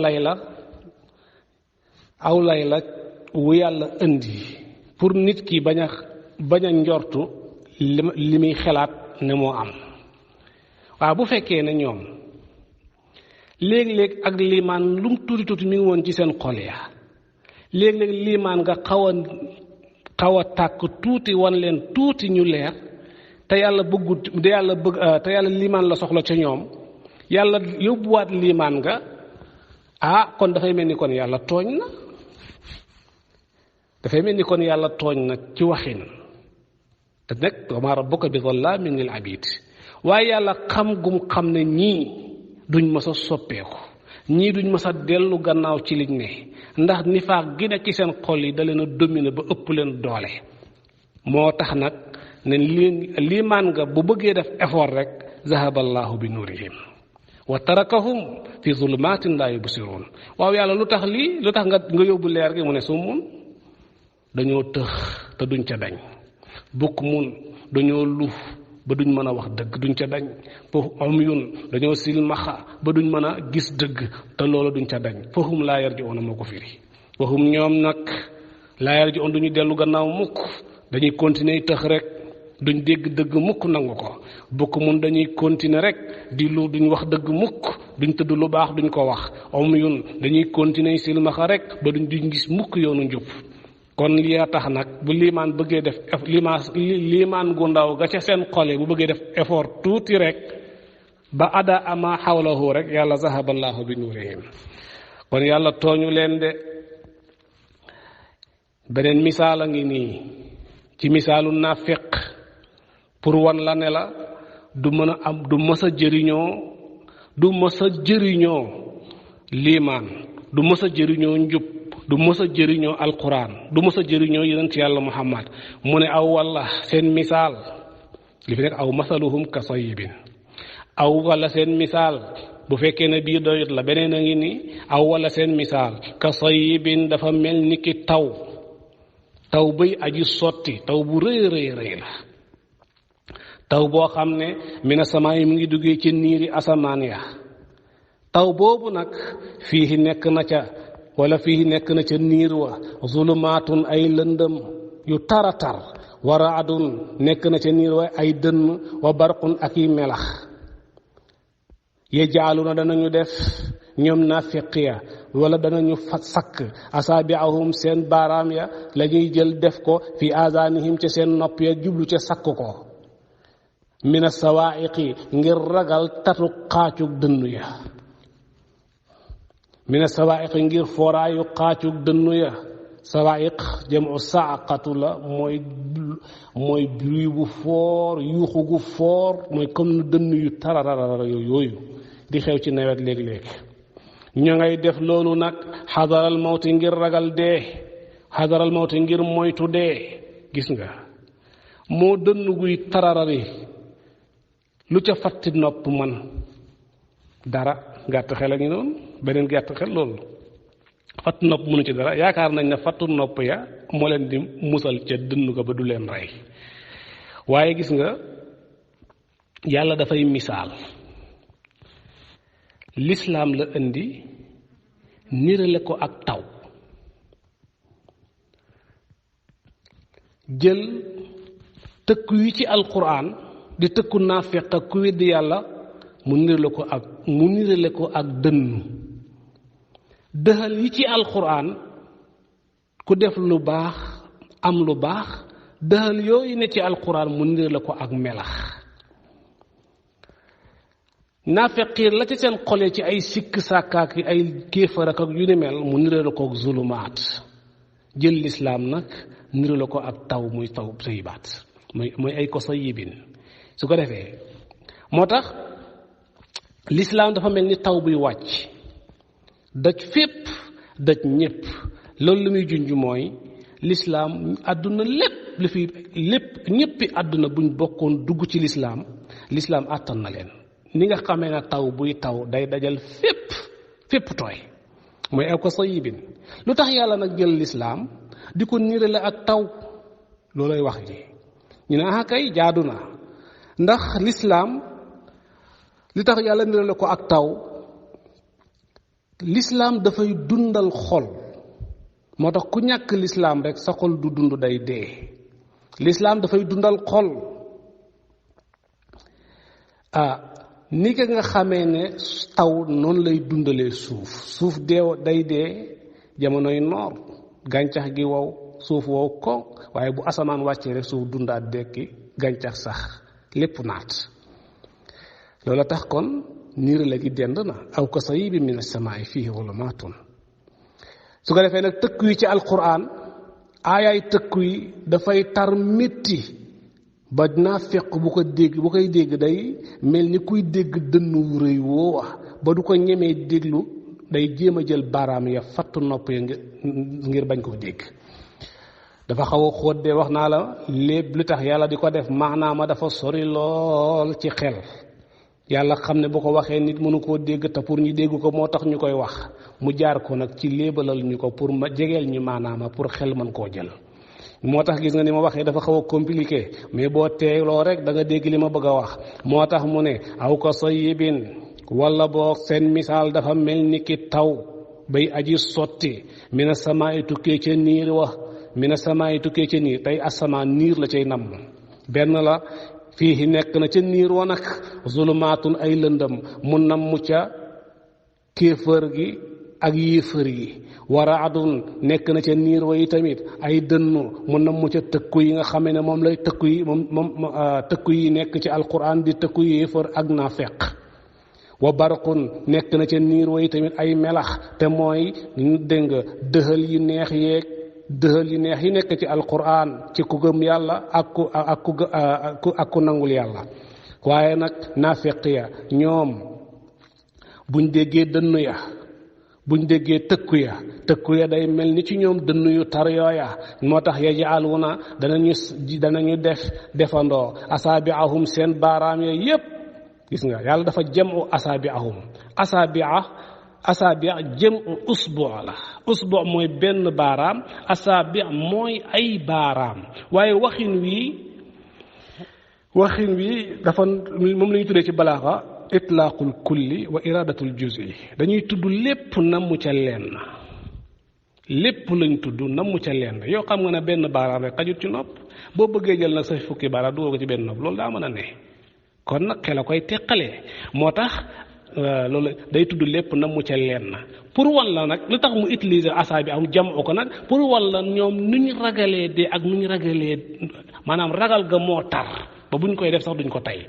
lay la wu yàlla indi pour nit ki bañ a njortu li muy xelaat ne moo am. waaw bu fekkee ne ñoom léeg-léeg ak liimaan lu mu tuuti mi ngi woon ci seen xol ya léeg-léeg liimaan nga xaw a tàkk tuuti wan leen tuuti ñu leer te yàlla te yàlla liimaan la soxla ca ñoom yàlla yóbbuwaat liimaan nga kon dafay mel ni kon yàlla tooñ na ci waxin te nag wa maa rabbuka bi zallaamin lil abiid waaye yàlla xam gum xam ne ñii duñ mës a soppeeku ñii duñ mës a dellu gannaaw ci liñ ne ndax nifaaq gi ne ci seen xol yi da leen a dominer ba ëpp leen doole moo tax nag ne liimaan nga bu bëggee def effort rek zahaballahu bi nuurihim wa tarakahum fi zulumaatin laa yubsiruun waaw yàlla lu tax nga yóbbu leer gi mu ne summun dañoo tëx te duñ ca dañ bukmun dañoo luf ba duñ mën a wax dëgg duñ ca dañ umyun dañoo silmaxa ba duñ mën a gis dëgg te loolu duñ ca dañ fahum laa yarji'uuna moo ko firi fahum ñoom nag laa yarji'uuna duñu dellu gannaaw mukk dañuy continuer tëx rek duñ dégg dëgg mukk nangu ko bukmun dañuy continuer rek di lu duñ wax dëgg mukk duñ tëdd lu baax duñ ko wax umyun dañuy continuer silmaxa rek ba duñ gis mukk yoonu njub kon li tax nag bu liimaan bëggee def liimaan gu ndaw ga ca seen xole bu bëggee def effort tuuti rek ba ada ama xawlahu rek yàlla zahaballahu bi nuurihim kon yàlla tooñu leen de. beneen misaal a ngi nii ci misaalu naafiq pour wan la ne la du mën a am du mës a jëriñoo liimaan du mës a jëriñoo njub du mës a jëriñoo alquran du mës a jëriñoo yonent yàlla muhammad mu ne aw walla seen misaal li fi nekk aw masaluhum ka sayyibin aw walla seen misaal bu fekkee ne bii doyut la beneen a ngi nii aw walla seen misaal ka sayyibin dafa mel ni ki taw bay aji sotti taw bu rëy la taw boo xam ne mina samaa yi mu ngi duggee ci niiri asamaan ya taw boobu nag fii nekk na ca niir wa zulumaatun ay lëndëm yu taratar wa raadun nekk na ca niir wa ay dënn wa barqun ak i melax yajaaluna danañu def ñoom naafiq ya wala danañu sakk asaabiahum seen baaraam ya la ñuy jël def ko fi azaanihim ca seen nopp ya jublu ca sakk ko mina sawaa'iqi ngir ragal tatu xaacug dënnu ya mina sawaa'iqi ngir fooraayu xaacug dënnu ya sawaa'iq jamu saaqatu la mooy bruit bu foor yuuxu gu foor mooy comme nu dënn yu tararara yooyu di xew ci nawet léeg-léeg ñu ngay def loolu nag xadaral mawti ngir ragal dee xadaral mawti ngir moytu dee gis nga moo dënn guy tararari lu ca fatti nopp man dara gàtt xel a ngi noonu beneen gàtt xel loolu fatt nopp mënu ci dara yaakaar nañ ne fattu nopp ya moo leen di musal ca dënn ko ba du leen rey waaye gis nga yàlla dafay misaal lislaam la indi nirale ko ak taw jël tëkku yi ci alquran di tëkku naafeq ak ku weddi yàlla mu nirale ko ak dënn dëxal yi ci alquran ku def lu baax am lu baax dëxal yooyu ne ci alquran mu nirale ko ak melax naafeqiir la ci seen xole ci ay sikk sàkkaak yi ay kéefar ak yu ni mel mu nirale ko ak zulumaat jël lislaam nag nirale ko ak taw muy taw sayibaat mooy ay ko sayibin su ko defee moo tax lislaam dafa mel ni taw buy wàcc daj fépp daj ñépp loolu lu muy junj mooy lislaam àdduna lépp ñéppi àdduna buñ bokkoon dugg ci lislaam àttan na leen ni nga xamee na taw buy taw day dajal fépp tooy mooy aw ko sayibin lu tax yàlla nag jël lislaam di ko niirale ak taw loolay wax ji ñu ne kay jaadu na ndax lislaam li tax yàlla nirale ko ak taw lislaam dafay dundal xol moo tax ku ñàkk lislaam rek sa xol du dund day dee lislaam dafay dundal xol ni ka nga xamee ne taw noonu lay dundalee suuf day dee jamonoy noor gàncax gi wow suuf wow ko waaye bu asamaan wàccee rek suuf dundaat dekki gàncax sax lépp naat loola tax kon niir la gi dend na aw ka sayyibin min as-samaa'i fiihi zulumaatun su ko defee nag tëkku yi ci alquran aayaay tëkku yi dafay tar métti ba naafiq bu koy dégg day mel ni kuy dégg dënn wu rëy woo ba du ko ñemee déglu day jéem a jël baaraam ya fatt nopp ya ngir bañ koo dégg dafa xaw a xóot de wax naa la lépp lu tax yàlla di ko def maanaama dafa sori lool ci xel yàlla xam ne bu ko waxee nit mënu koo dégg te pour ñu dégg ko moo tax ñu koy wax mu jaar ko nag ci léebalal ñu ko pour ma jegeel ñu maanaama pour xel mën koo jël moo tax gis nga ni ma waxee dafa xaw a compliqué mais boo teeloo rek da nga dégg li ma bëgg a wax moo tax mu ne aw ka sayyibin wala boo seen misaal dafa mel ni ki taw bay aji sotti mina samaa'i tukkee ca niir wa mina samaa'i tukkee ca niir tey asamaan niir la cay namm benn la fii nekk na ca niir wa nag zulumaatun ay lëndëm mu namm ca kéefër gi ak yéefër yi waraadun nekk na ca niir wa yi tamit ay dënnu mu namm ca tëkku yi nga xamee ne moom lay tëkku yi moom tëkku yi nekk ci alquran di tëkku yéefër ak naafeq wa barqun nekk na ca niir wa yi tamit ay melax te mooy dégg nga dëhël yu neex yi nekk ci alquran ci ku gëm yàlla ak ku nangul yàlla waaye nag naafeq ya ñoom buñ déggee dënnu ya buñ déggee tëkku ya day mel ni ci ñoom dënn yu tar yooya moo tax yaj'aluna danañu defandoo asaabi'ahum seen baaraam ya yépp gis nga yàlla dafa jam'u asaabi'ahum asaabi' jam'u usbu' la usbu' mooy benn baaraam asaabi' mooy ay baaraam waaye waxin wi dafa moom la ñu tuddee ci balaaxa itlaaqul kulli wa iradatul juz'i dañuy tudd lépp namu ca lenn lépp lañ tudd namu ca lenn yow xam nga ne benn baaraam rek xajut ci nopp boo bëggee jël nag sa fukki baaraam dugal ko ci benn nopp loolu daa mën a ne kon nag xel a koy teqalee moo tax loolu day tudd lépp namu ca lenn pour wan la nag lu tax mu utiliser asaabi am jam'u ko nag pour wan la ñoom nu ñu ragalee dee ak nu ñu ragalee maanaam ragal ga moo tar ba buñ koy def sax duñ ko tey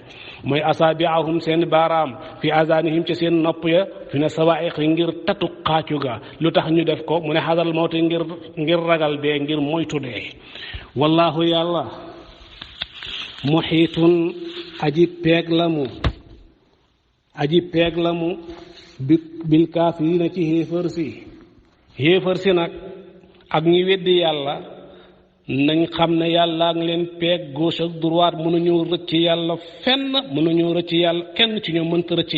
mooy asaabi'ahum seen baaraam fi azanihim ci seen nopp ya fi na sawaa'iq ngir tatu xaacu ga lu tax ñu def ko mu ne xadal mawte ngir ragal dee ngir moytu dee wallahu yàlla muhiitun aji peeg la mu bil kaafiriina ci xéefar si nag ak ñi weddi yàlla nañ xam ne yàlla ngi leen peeg gauche ak droite mënuñu rëcc yàlla fenn mënuñu rëcc yàlla kenn ci ñoom mënta rëcc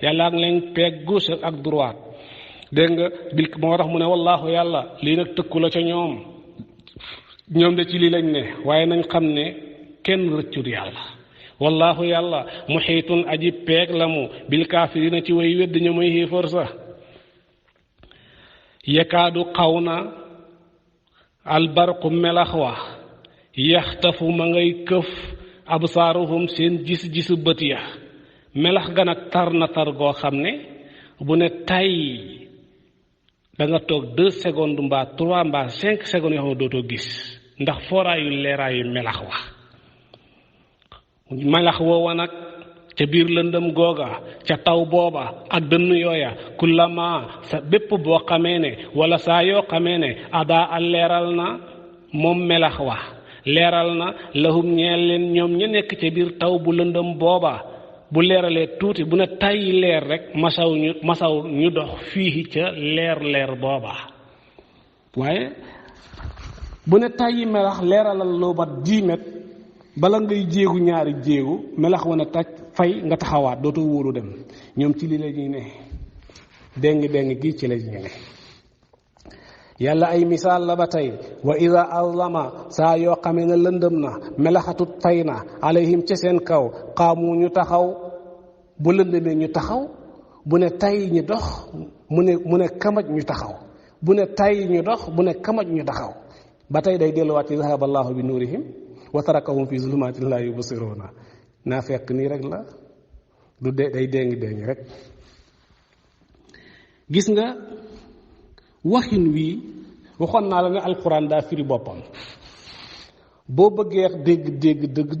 yàlla ngi leen peeg gauche ak droite dégg nga bil moo tax mu ne wallaahu yàlla lii nag tëkku la ca ñoom de ci lii lañ ne waaye nañ xam ne kenn rëccut yàlla wallaahu yàlla muhiitun aji peeg la mu bil kaafiriina ci way wedd ñu muy xéefar sa yakaadu xaw na albarqu melax wa yaxtafu ma ngay këf absaaruhum seen gis-gisu bët ya melax ga nag tar na tar goo xam ne bu ne tay da nga toog 2 secondes mbaa 3 mbaa 5 secondes yoo xam ne dootoo gis ndax fooraayu leeraayu melax wa melax woowa nag ca biir lëndëm googa ca taw booba ak dënn yooya kullama sa bépp boo xamee ne wala saa yoo xamee ne adaa al leeral na moom melax wa leeral na lahum ñeel leen ñoom ña nekk ca biir taw bu lëndëm booba bu leeralee tuuti bu ne tàyyi leer rek masaw ñu dox fii ca leer booba waaye bu ne tàyyi melax leeralal loo bat 10 mètres bala ngay jéegu ñaari jéegu melax wana taj fay nga taxawaat dootoo wóolu dem ñoom ci li la ñuy ne déng gi ci la ñuy ne yàlla ay misaal la ba tey wa ida azlama saa yoo xamee ne lëndëm na melaxatut fay na alayhim ca seen kaw xaamu ñu taxaw bu lëndëmee ñu taxaw bu ne tay ñu dox mu ne kamaj ñu taxaw bu ne tay ñu dox bu ne kamaj ñu taxaw ba tey day delluwaat ci zahaba allahu bi nuurihim wa tarakahum fi zulumatin la yubsiruna naa fekk nii rek la du day déngi rek. gis nga waxin wii waxoon naa la ne alquran daa firi boppam boo bëggee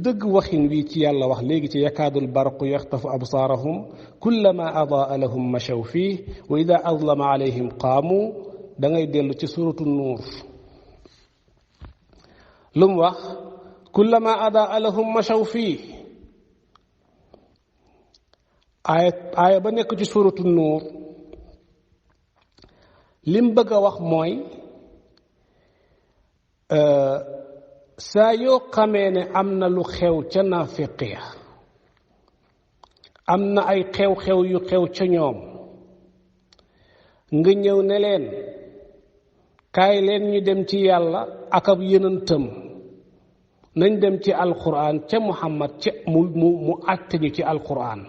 dëgg waxin wii ci yàlla wax léegi ci yakaadul barqu yaxtafu absaarahum kullama adaa lahum machaw fii wa ida azlama alayhim qaamu da ngay dellu ci suratu nuur lu mu wax kullama adaa lahum machaw fii aaya ba nekk ci suratu nuur lim bëgg a wax mooy saa yoo xamee ne am na lu xew ca naafiq ya am na ay xew-xew yu xew ca ñoom nga ñëw ne leen kaay leen ñu dem ci yàlla ak ab yonentam nañ dem ci alquran ca muhammad ca mu àtte ñu ci alquran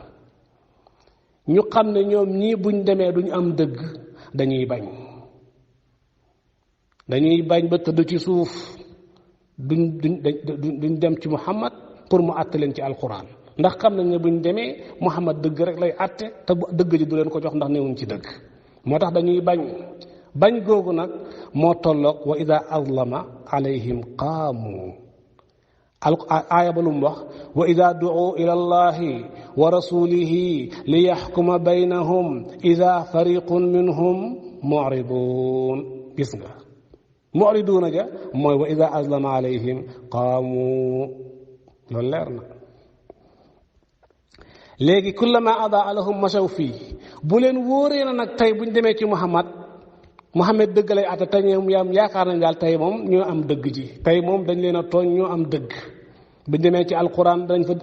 ñu xam ne ñoom ñii buñ demee duñ am dëgg dañuy bañ ba tëdd ci suuf duñ dem ci muhammad pour mu àtte leen ci alquran ndax xam nañ ne buñ demee muhammad dëgg rek lay àtte te dëgg ji du leen ko jox ndax newuñ ci dëgg moo tax dañuy bañ googu nag moo tolloog wa ida azlama alayhim qaamu aaya ba lu mu wax wa ida du'u ila allahi wa rasulihi li yaxkuma baynahum ida fariqun minhum mu'ridun gis nga mu'riduna ja mooy wa ida azlama alayhim qaamu loolu leer na léegi kullama adaa lahum machaw fii bu leen wóoree na nag tey buñ demee ci muhammad dëgg lay àtte te ñoom yaakaar nañ daal tey moom ñoo am dëgg ji tey moom dañ leen a tooñ ñoo am dëgg buñ demee ci alquran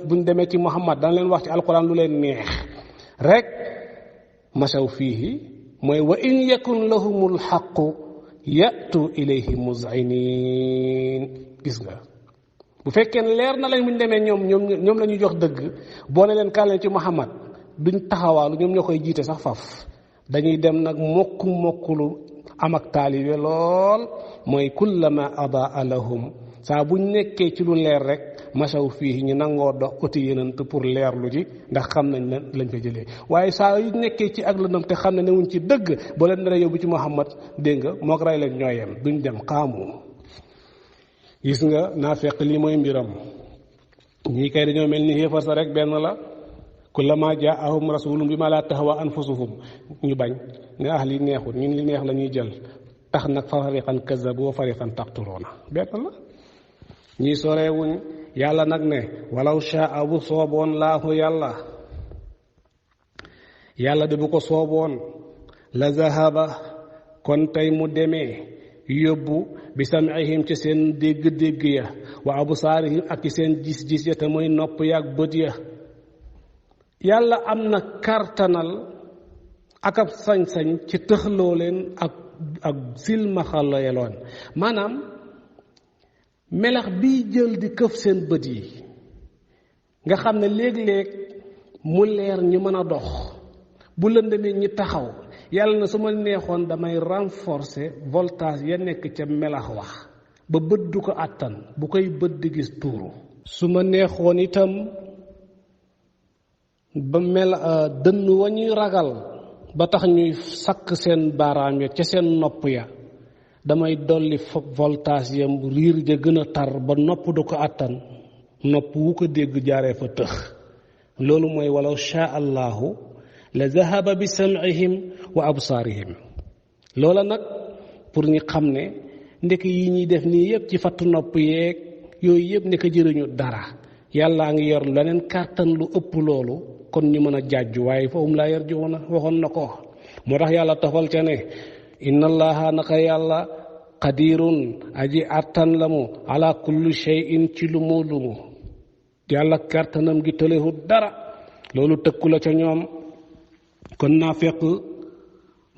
buñ demee ci muhammad dañ leen wax ci alquran lu leen neex rek machaw fii mooy wa in yakun lahumul xaqu yatu ilayhi muz'inin gis nga bu fekkee leer na lañ buñ demee ñoom la ñuy jox dëgg boo ne leen kàlleen ci muhammad duñ taxawaalu ñoom ñoo koy jiite sax faf dañuy dem nag mokkulu am ak taalibe lool mooy kullama adaa lahum saa buñ nekkee ci lu leer rek masaw fii ñu nangoo dox uti yenant pour leerlu ji ndax xam nañ ne lañ fa jëlee waaye saa yu nekkee ci ak lëndëm te xam ne newuñ ci dëgg boo leen dara yóbbu ci muhammad dégg nga moo ko rey leen ñoo yem duñ dem xaamu gis nga naa fekk lii mooy mbiram ñii kay dañoo mel ni xéefar sa rek benn la kullama jaahum rasulun bi ma la tahwa anfusuhum ñu bañ ne li neexul ñun li neex la ñuy jël tax nag fa fariqan kazzabu wa fariqan taqtuluuna benn la ñii sorewuñ yàlla nag ne walaw shaa bu sooboon laahu yàlla de bu ko sooboon la zahaba kon tey mu demee yóbbu bi sam'ihim ci seen dégg-dégg ya wa absaarihim ak ci seen gis-gis ya te mooy nopp ya ak bët ya yàlla am na kartanal ak ab sañ-sañ ci tëxloo leen ak silmaxal yeloon maanaam melax biy jël di këf seen bët yi nga xam ne léeg-léeg mu leer ñu mën a dox bu lëndëmee ñi taxaw yàlla na su ma neexoon damay renforcer voltage ya nekk ca melax wax ba bët du ko àttan bu koy bët di gis tuuru su ma neexoon itam ba dënn wa ñuy ragal ba tax ñuy sakk seen baaraam ya ca seen nopp ya damay dolli voltage yam riir ja gën a tar ba nopp du ko àttan nopp wu ko dégg jaaree fa tëx loolu mooy walaw shaa allahu la zahaba bi sam'ihim wa absaarihim loola nag pour ñu xam ne ndek yi ñuy def nii yëpp ci fatt nopp yeeg yooyu yëpp nekk jëriñu dara yàllaa ngi yor leneen kàttan lu ëpp loolu kon ñu mën a jàjju waaye fahum laa yarji'uuna waxoon na ko moo tax yàlla tofal ca ne inna allaha naka yàlla qadirun aji àttan la mu ala kulli shay'in ci lu mu yàlla kàttanam gi tëlewut dara loolu tëkku la ca ñoom kon naa fekk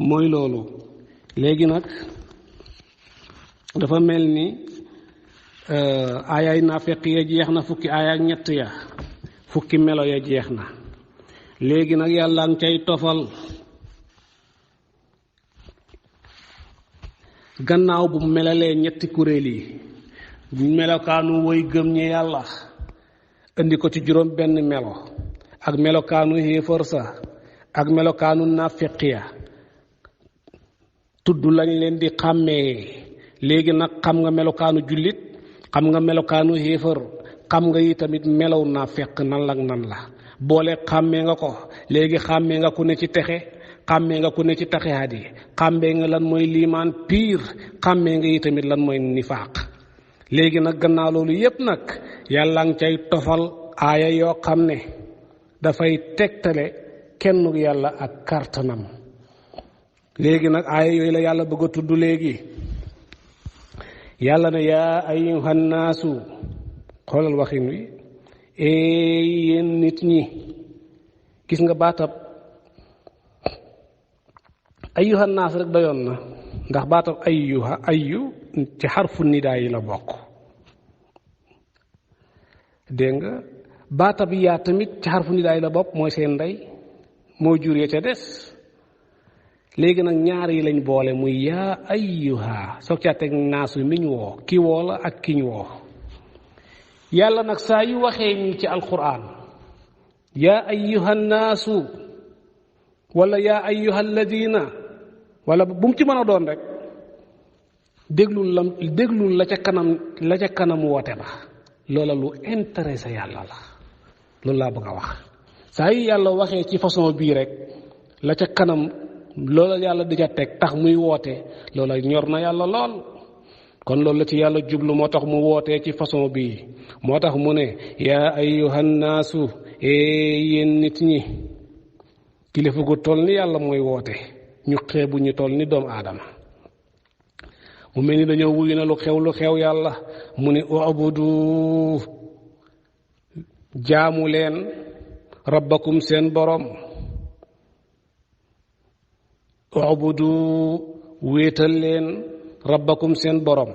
mooy loolu léegi nag dafa mel ni aayaay naa fekk ya jeex na fukki aaya ak ñett ya fukki melo ya jeex na léegi nag yàlla ngi cay tofal gannaaw bu melalee ñetti kuréel yi melokaanu woy gëm ñi yàlla indi ko ci juróom benn melo ak melokaanu xéefar sa ak melokaanu nafiqiya tudd lañ leen di xàmmee léegi nag xam nga melokaanu jullit xam nga melokaanu xéefar xam nga yi tamit melow nafiq nan la nan la boole xàmmee nga ko léegi xàmmee nga ku ne ci texe xàmmee nga ku ne ci taxehaat yi xàmmee nga lan mooy liimaan piir xàmmee nga yi tamit lan mooy nifaaq léegi nag gannaaw loolu yépp nag yàlla ngi cay tofal aaya yoo xam ne dafay tegtale kenn yàlla ak kartanam léegi nag aaya yooyu la yàlla bëgg a tudd léegi yàlla ne yaa ayyuhan naasu xoolal waxin wi yéen nit ñi gis nga baatab ayyuhan naas rek doyoon na ndax baatab ayyu ci xarfu nidaa yi la bokk dégg nga baatab yaa tamit ci xarfu nidaa yi la bokk mooy seen ndey moo jur ya ca des léegi nag ñaar yi lañ boole muy yaa ayyuha soog caa teg naasu miñ woo ki woo la ak kiñ woo yàlla nag saa yu waxee nii ci alquran yaa ayyuha naasu wala yaa ayyuha alladina wala bu mu ci mën a doon rek déglul la ca kanam woote ba loola lu intéressé yàlla la loolu laa bëgg a wax saa yu yàlla waxee ci façon bii rek la ca kanam loola yàlla di ca teg tax muy woote loola ñor na yàlla lool kon loolu la ci yàlla jublu moo tax mu wootee ci façon bii moo tax mu ne yaa ayyuhan naasu yéen nit ñi kilifa gu toll ni yàlla mooy woote ñu xeebu ñu toll ni doomu aadama mu mel ni dañoo wuyu na lu xew yàlla mu ne ubudu jaamu leen rabbakum seen borom ubudu wéetal leen rabbakum seen borom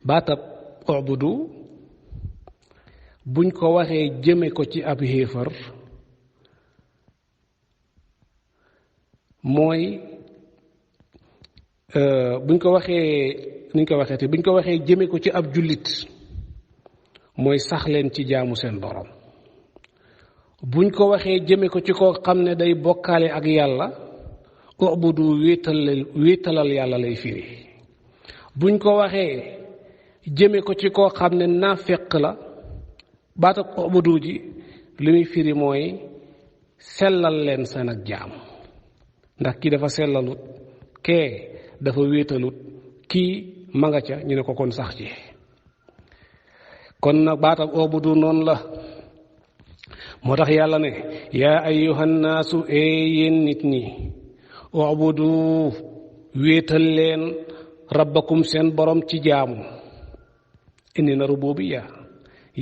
baatab ubudu buñ ko waxee jëme ko ci ab xéefar mooy buñ ko waxee jëme ko ci ab jullit mooy sax leen ci jaamu seen borom buñ ko waxee jëme ko ci koo xam ne day bokkaale ak yàlla ubudu wéetalal yàlla lay firi buñ ko waxee jëme ko ci koo xam ne naafeq la baatab ubudu ji li muy firi mooy sellal leen seen ak jaam ndax kii dafa sellalut kee dafa wéetalut kii ma nga ca ñu ne ko kon sax ci kon nag baatab ubudu noonu la moo tax yàlla ne yaa ayyuhan naasu yéen nit ñi ubudu wéetal leen rabbakum seen borom ci jaamu indi na rububiyya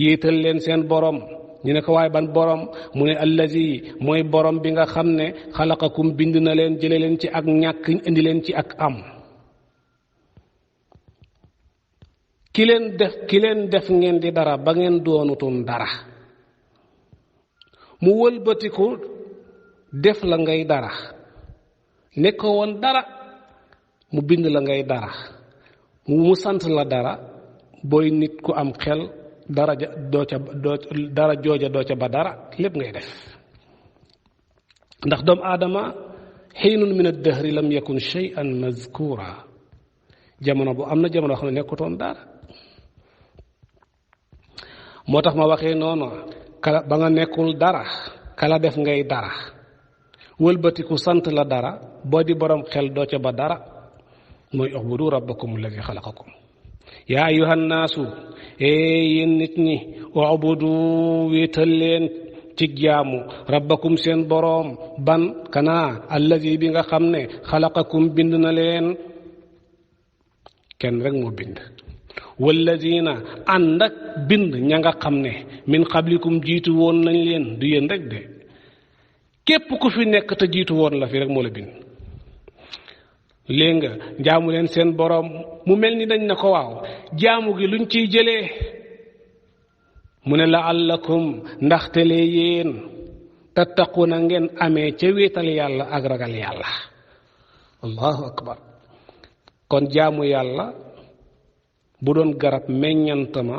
yéetal leen seen borom ñu ne ko waaye ban borom mu ne allazi mooy borom bi nga xam ne xalaqakum bind na leen jële leen ci ak ñàkk indi leen ci ak am ki leen def ngeen di dara ba ngeen doonutoon dara mu wëlbatiku def la ngay dara nekkoo woon dara mu bind la ngay dara mu sant la dara booy nit ku am xel dara jooja doo ca ba dara lépp ngay def ndax doomu aadama xiinun min ad-dahri lam yakun shay'an mazkura jamono bu am na jamono xam ne nekkutoon dara moo tax ma waxee noonu kala ba nga nekkul dara kala def ngay dara wëlbatiku sant la dara boo di borom xel doo ca ba dara mooy ubudu rabbakum alladi xalaqakum yaa ayyuhan naasu yéen nit ñi ubudu wéetal leen ci jaamu rabbakum seen boroom ban kanaa alladi bi nga xam ne xalaqakum bind na leen kenn rek moo bind walladina ànd ak bind ña nga xam ne min qablikum jiitu woon nañ leen du yéen rek de képp ku fi nekk te jiitu woon la fi rek moo la bind léegi nga jaamu leen seen boroom mu mel ni dañ na ko waaw jaamu gi luñ ciy jëlee mu ne la'allakum ndaxte lee yéen tattaquna ngeen amee ca wéetal yàlla ak ragal yàlla. allahu akbar. kon jaamu yàlla bu doon garab meññantama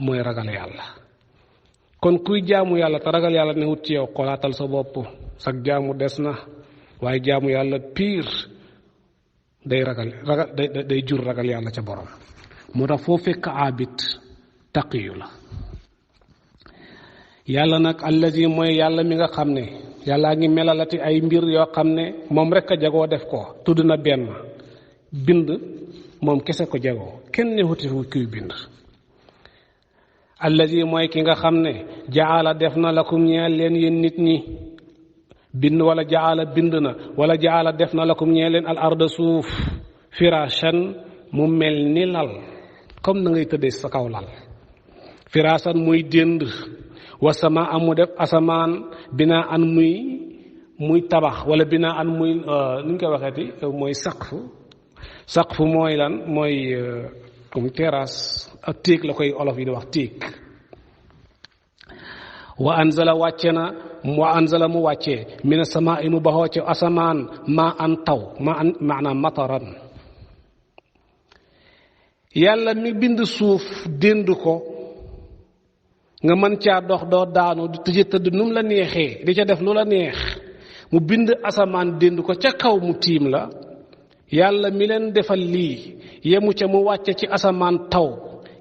mooy ragal yàlla. kon kuy jaamu yàlla te ragal yàlla ne wut ci yow xolaatal sa bopp. sag jaamu des na waaye jaamu yàlla piir day day jur ragal yàlla ca borom. moo tax foo fekk abit taqiyu la. yàlla nag allazi mooy yàlla mi nga xam ne yàllaa ngi melalati ay mbir yoo xam ne moom rek a jagoo def ko. tudd na benn bind moom kese ko jagoo kenn ne wuti fu kuy bind. allazi mooy ki nga xam ne jaala def na lakum ñeel leen yéen nit ñi bind wala jaala bind na wala jaala def na lakum ñeel leen al arda suuf firashan mu mel ni lal comme na ngay tëddee sa kaw lal. firashan muy dénd wa sama amu def asamaan binaa an muy tabax wala binaa an muy nu ñu koy waxeeti mooy saqfu mooy lan mooy comme terrasse ak téeg la koy olof yi di wax téeg. wa anzala mu wàccee mina samaa mu baxoo ci asamaan maa an taw maanaam mataran. yàlla mi bind suuf dénd ko nga mën caa dox doo daanu di tëje tëdd nu mu la neexee di ca def lu la neex mu bind asamaan dénd ko ca kaw mu tiim la. yàlla mi leen defal lii yemu ca mu wàcce ci asamaan taw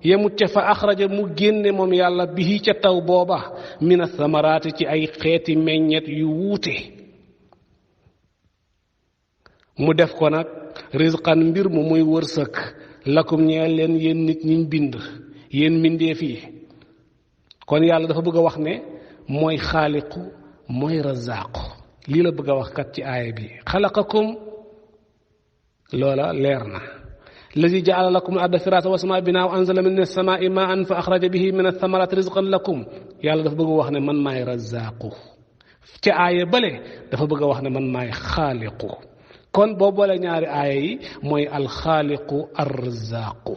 yemut ca fa axraja mu génne moom yàlla bihi ca taw booba mina samaraati ci ay xeeti meññet yu wuute. mu def ko nag rizqan mbir mu muy wërsëg lakum ñeel leen yéen nit ñiñ bind yéen mbindeef yi. kon yàlla dafa bëgg a wax ne mooy xaaliqu mooy razaaqu lii la bëgg a wax kat ci aaya bi. xalaqakum loola leer na. lazi jaala lakum al arda firaasan wa samaa binaa wa anzala min as-samaa'i maa'an fa axraja bihi min ath-thamaraati rizqan lakum. yàlla dafa bëgg a wax ne man maay razaaqu. ci aaya bële dafa bëgg a wax ne man maay xaaliqu. kon boo boole ñaari aaya yi mooy alxaaliqu ar-razaaqu.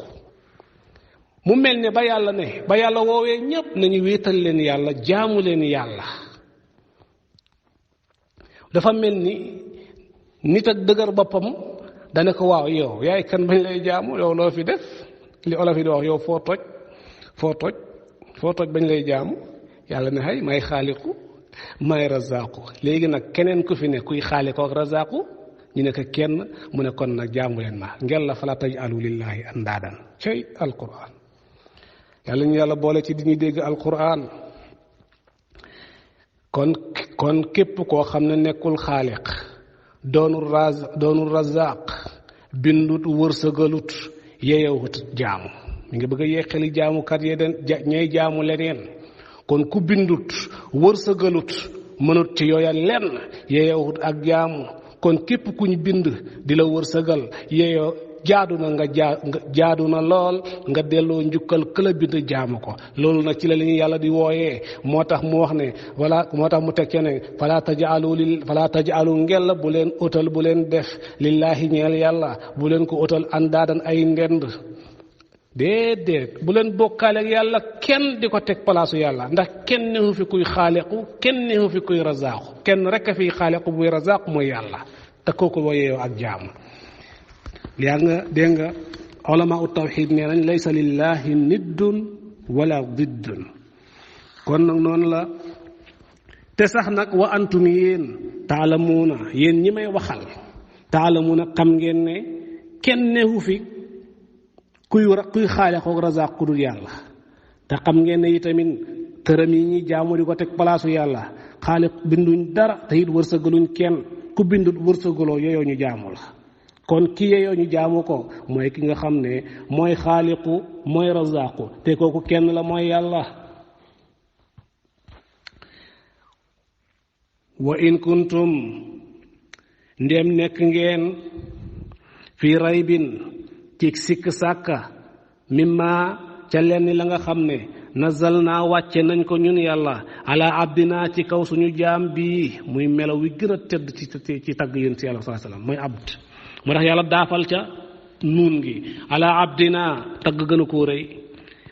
mu mel ne ba yàlla woowee ñépp nañu wéetal leen yàlla jaamu leen yàlla. dafa mel ni nit ak dëgër boppam dana ko waaw yow yaay kan bañ lay jaamu yow loo fi def li olof yi di wax yow foo toj bañ lay jaamu. yàlla ne hay may xaaliqu may razaaqu. léegi nag keneen ku fi ne kuy xaaliqu ak razaaqu ñu ne ko kenn mu ne kon nag jaamu leen ma ngel la fala taj'alu lillahi andaadan cay alquran. yàlla ñu yàlla boole ci di ñuy dégg alquran. kon képp koo xam ne nekkul xaaliq doonul razaaq bindut wërsëgalut yeeyewut jaamu mi ngi bëgg a yeexali jaamukat yee den ñay jaamu leneen. kon ku bindut wërsëgalut mënut ci yooya lenn yeeyewut ak jaamu. kon képp kuñ bind di la wërsëgal yeeyoo jaadu na jaadu na lool nga delloo njukkal këla bind jaamu ko. loolu nag ci la li ñu yàlla di wooyee moo tax mu wax ne moo tax mu teg ci ne falaa tajaalu ngel bu leen utal bu leen def lillaahi ñeel yàlla bu leen ko utal andaadan ay ndend. déedéet bu leen bokkaale ak yàlla kenn di ko teg palaasu yàlla ndax kenn newu fi kuy xaaliqu kenn newu fi kuy razaaku kenn rek a fiy xaaliqu buy razaaku mooy yàlla te kooku wooyee ak jaamu. yaa nga dégg nga ulama u tawxid nee nañ laysa lillahi niddun wala diddun. kon nag noonu la te sax nag wa antum yéen taalamuuna yéen ñi may waxal taalamuuna xam ngeen ne kenn newu fi kuy xaale xoog razaq ku dul yàlla. te xam ngeen ne itamit tëram yi ñuy jaamu di ko teg palaasu yàlla xaaliq binduñ dara te it wërsëgaluñ kenn ku bindut wërsëgaloo yeyoo ñu jaamu la. kon ki yeyoo ñu jaamu ko mooy ki nga xam ne mooy xaaliqu mooy razaqu te kooku kenn la mooy yàlla. wa in kuntum ndem nekk ngeen fii raybin ci sikk sàkka mimma ca lenn la nga xam ne nazal naa wàcce nañ ko ñun yàlla ala abdina ci kaw suñu jaam bii muy melaw wi gën a tëdd ci tagg yéen si yàlla sallallahu alayhi wasallam mooy abd. moo tax yàlla daafal ca nuun gi ala abdina tagg gën a koo rëy.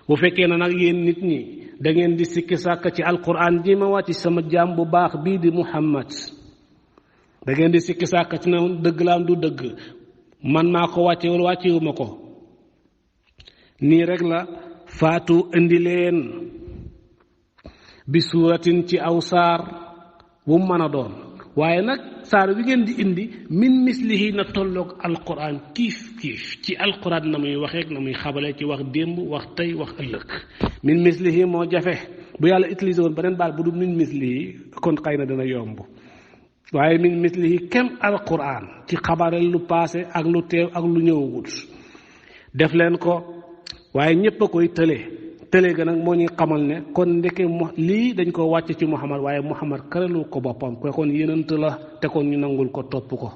bu fekkee na nag yéen nit ñi da ngeen di sikki sàkk ci alquran ji ma wàcc sama jaam bu baax bii di Muhammad da ngeen di sikki sàkk ci na dëgg la am du dëgg man maa ko wàcce wala wàccewu ma ko nii rek la faatu indi leen bi suuratin ci aw saar bu mu mën a doon waaye nag saar wi ngeen di indi min mislihi na tolloog alquran kiif kiif ci alquran na muy waxeek na muy xabale ci wax démb wax tey wax ëllëg min mislihi moo jafe bu yàlla utilisé woon beneen baal bu du min mislihi kon xëy na dana yomb waaye min mislihi kem alquran ci xabare lu paase ak lu teew ak lu ñëwagut def leen ko waaye ñépp a koy tële ga nag moo ñuy xamal ne kon ndeke lii dañ ko wàcc ci Muhammad waaye Muhammad karalu ko boppam ko kon yenant la te kon ñu nangul ko topp ko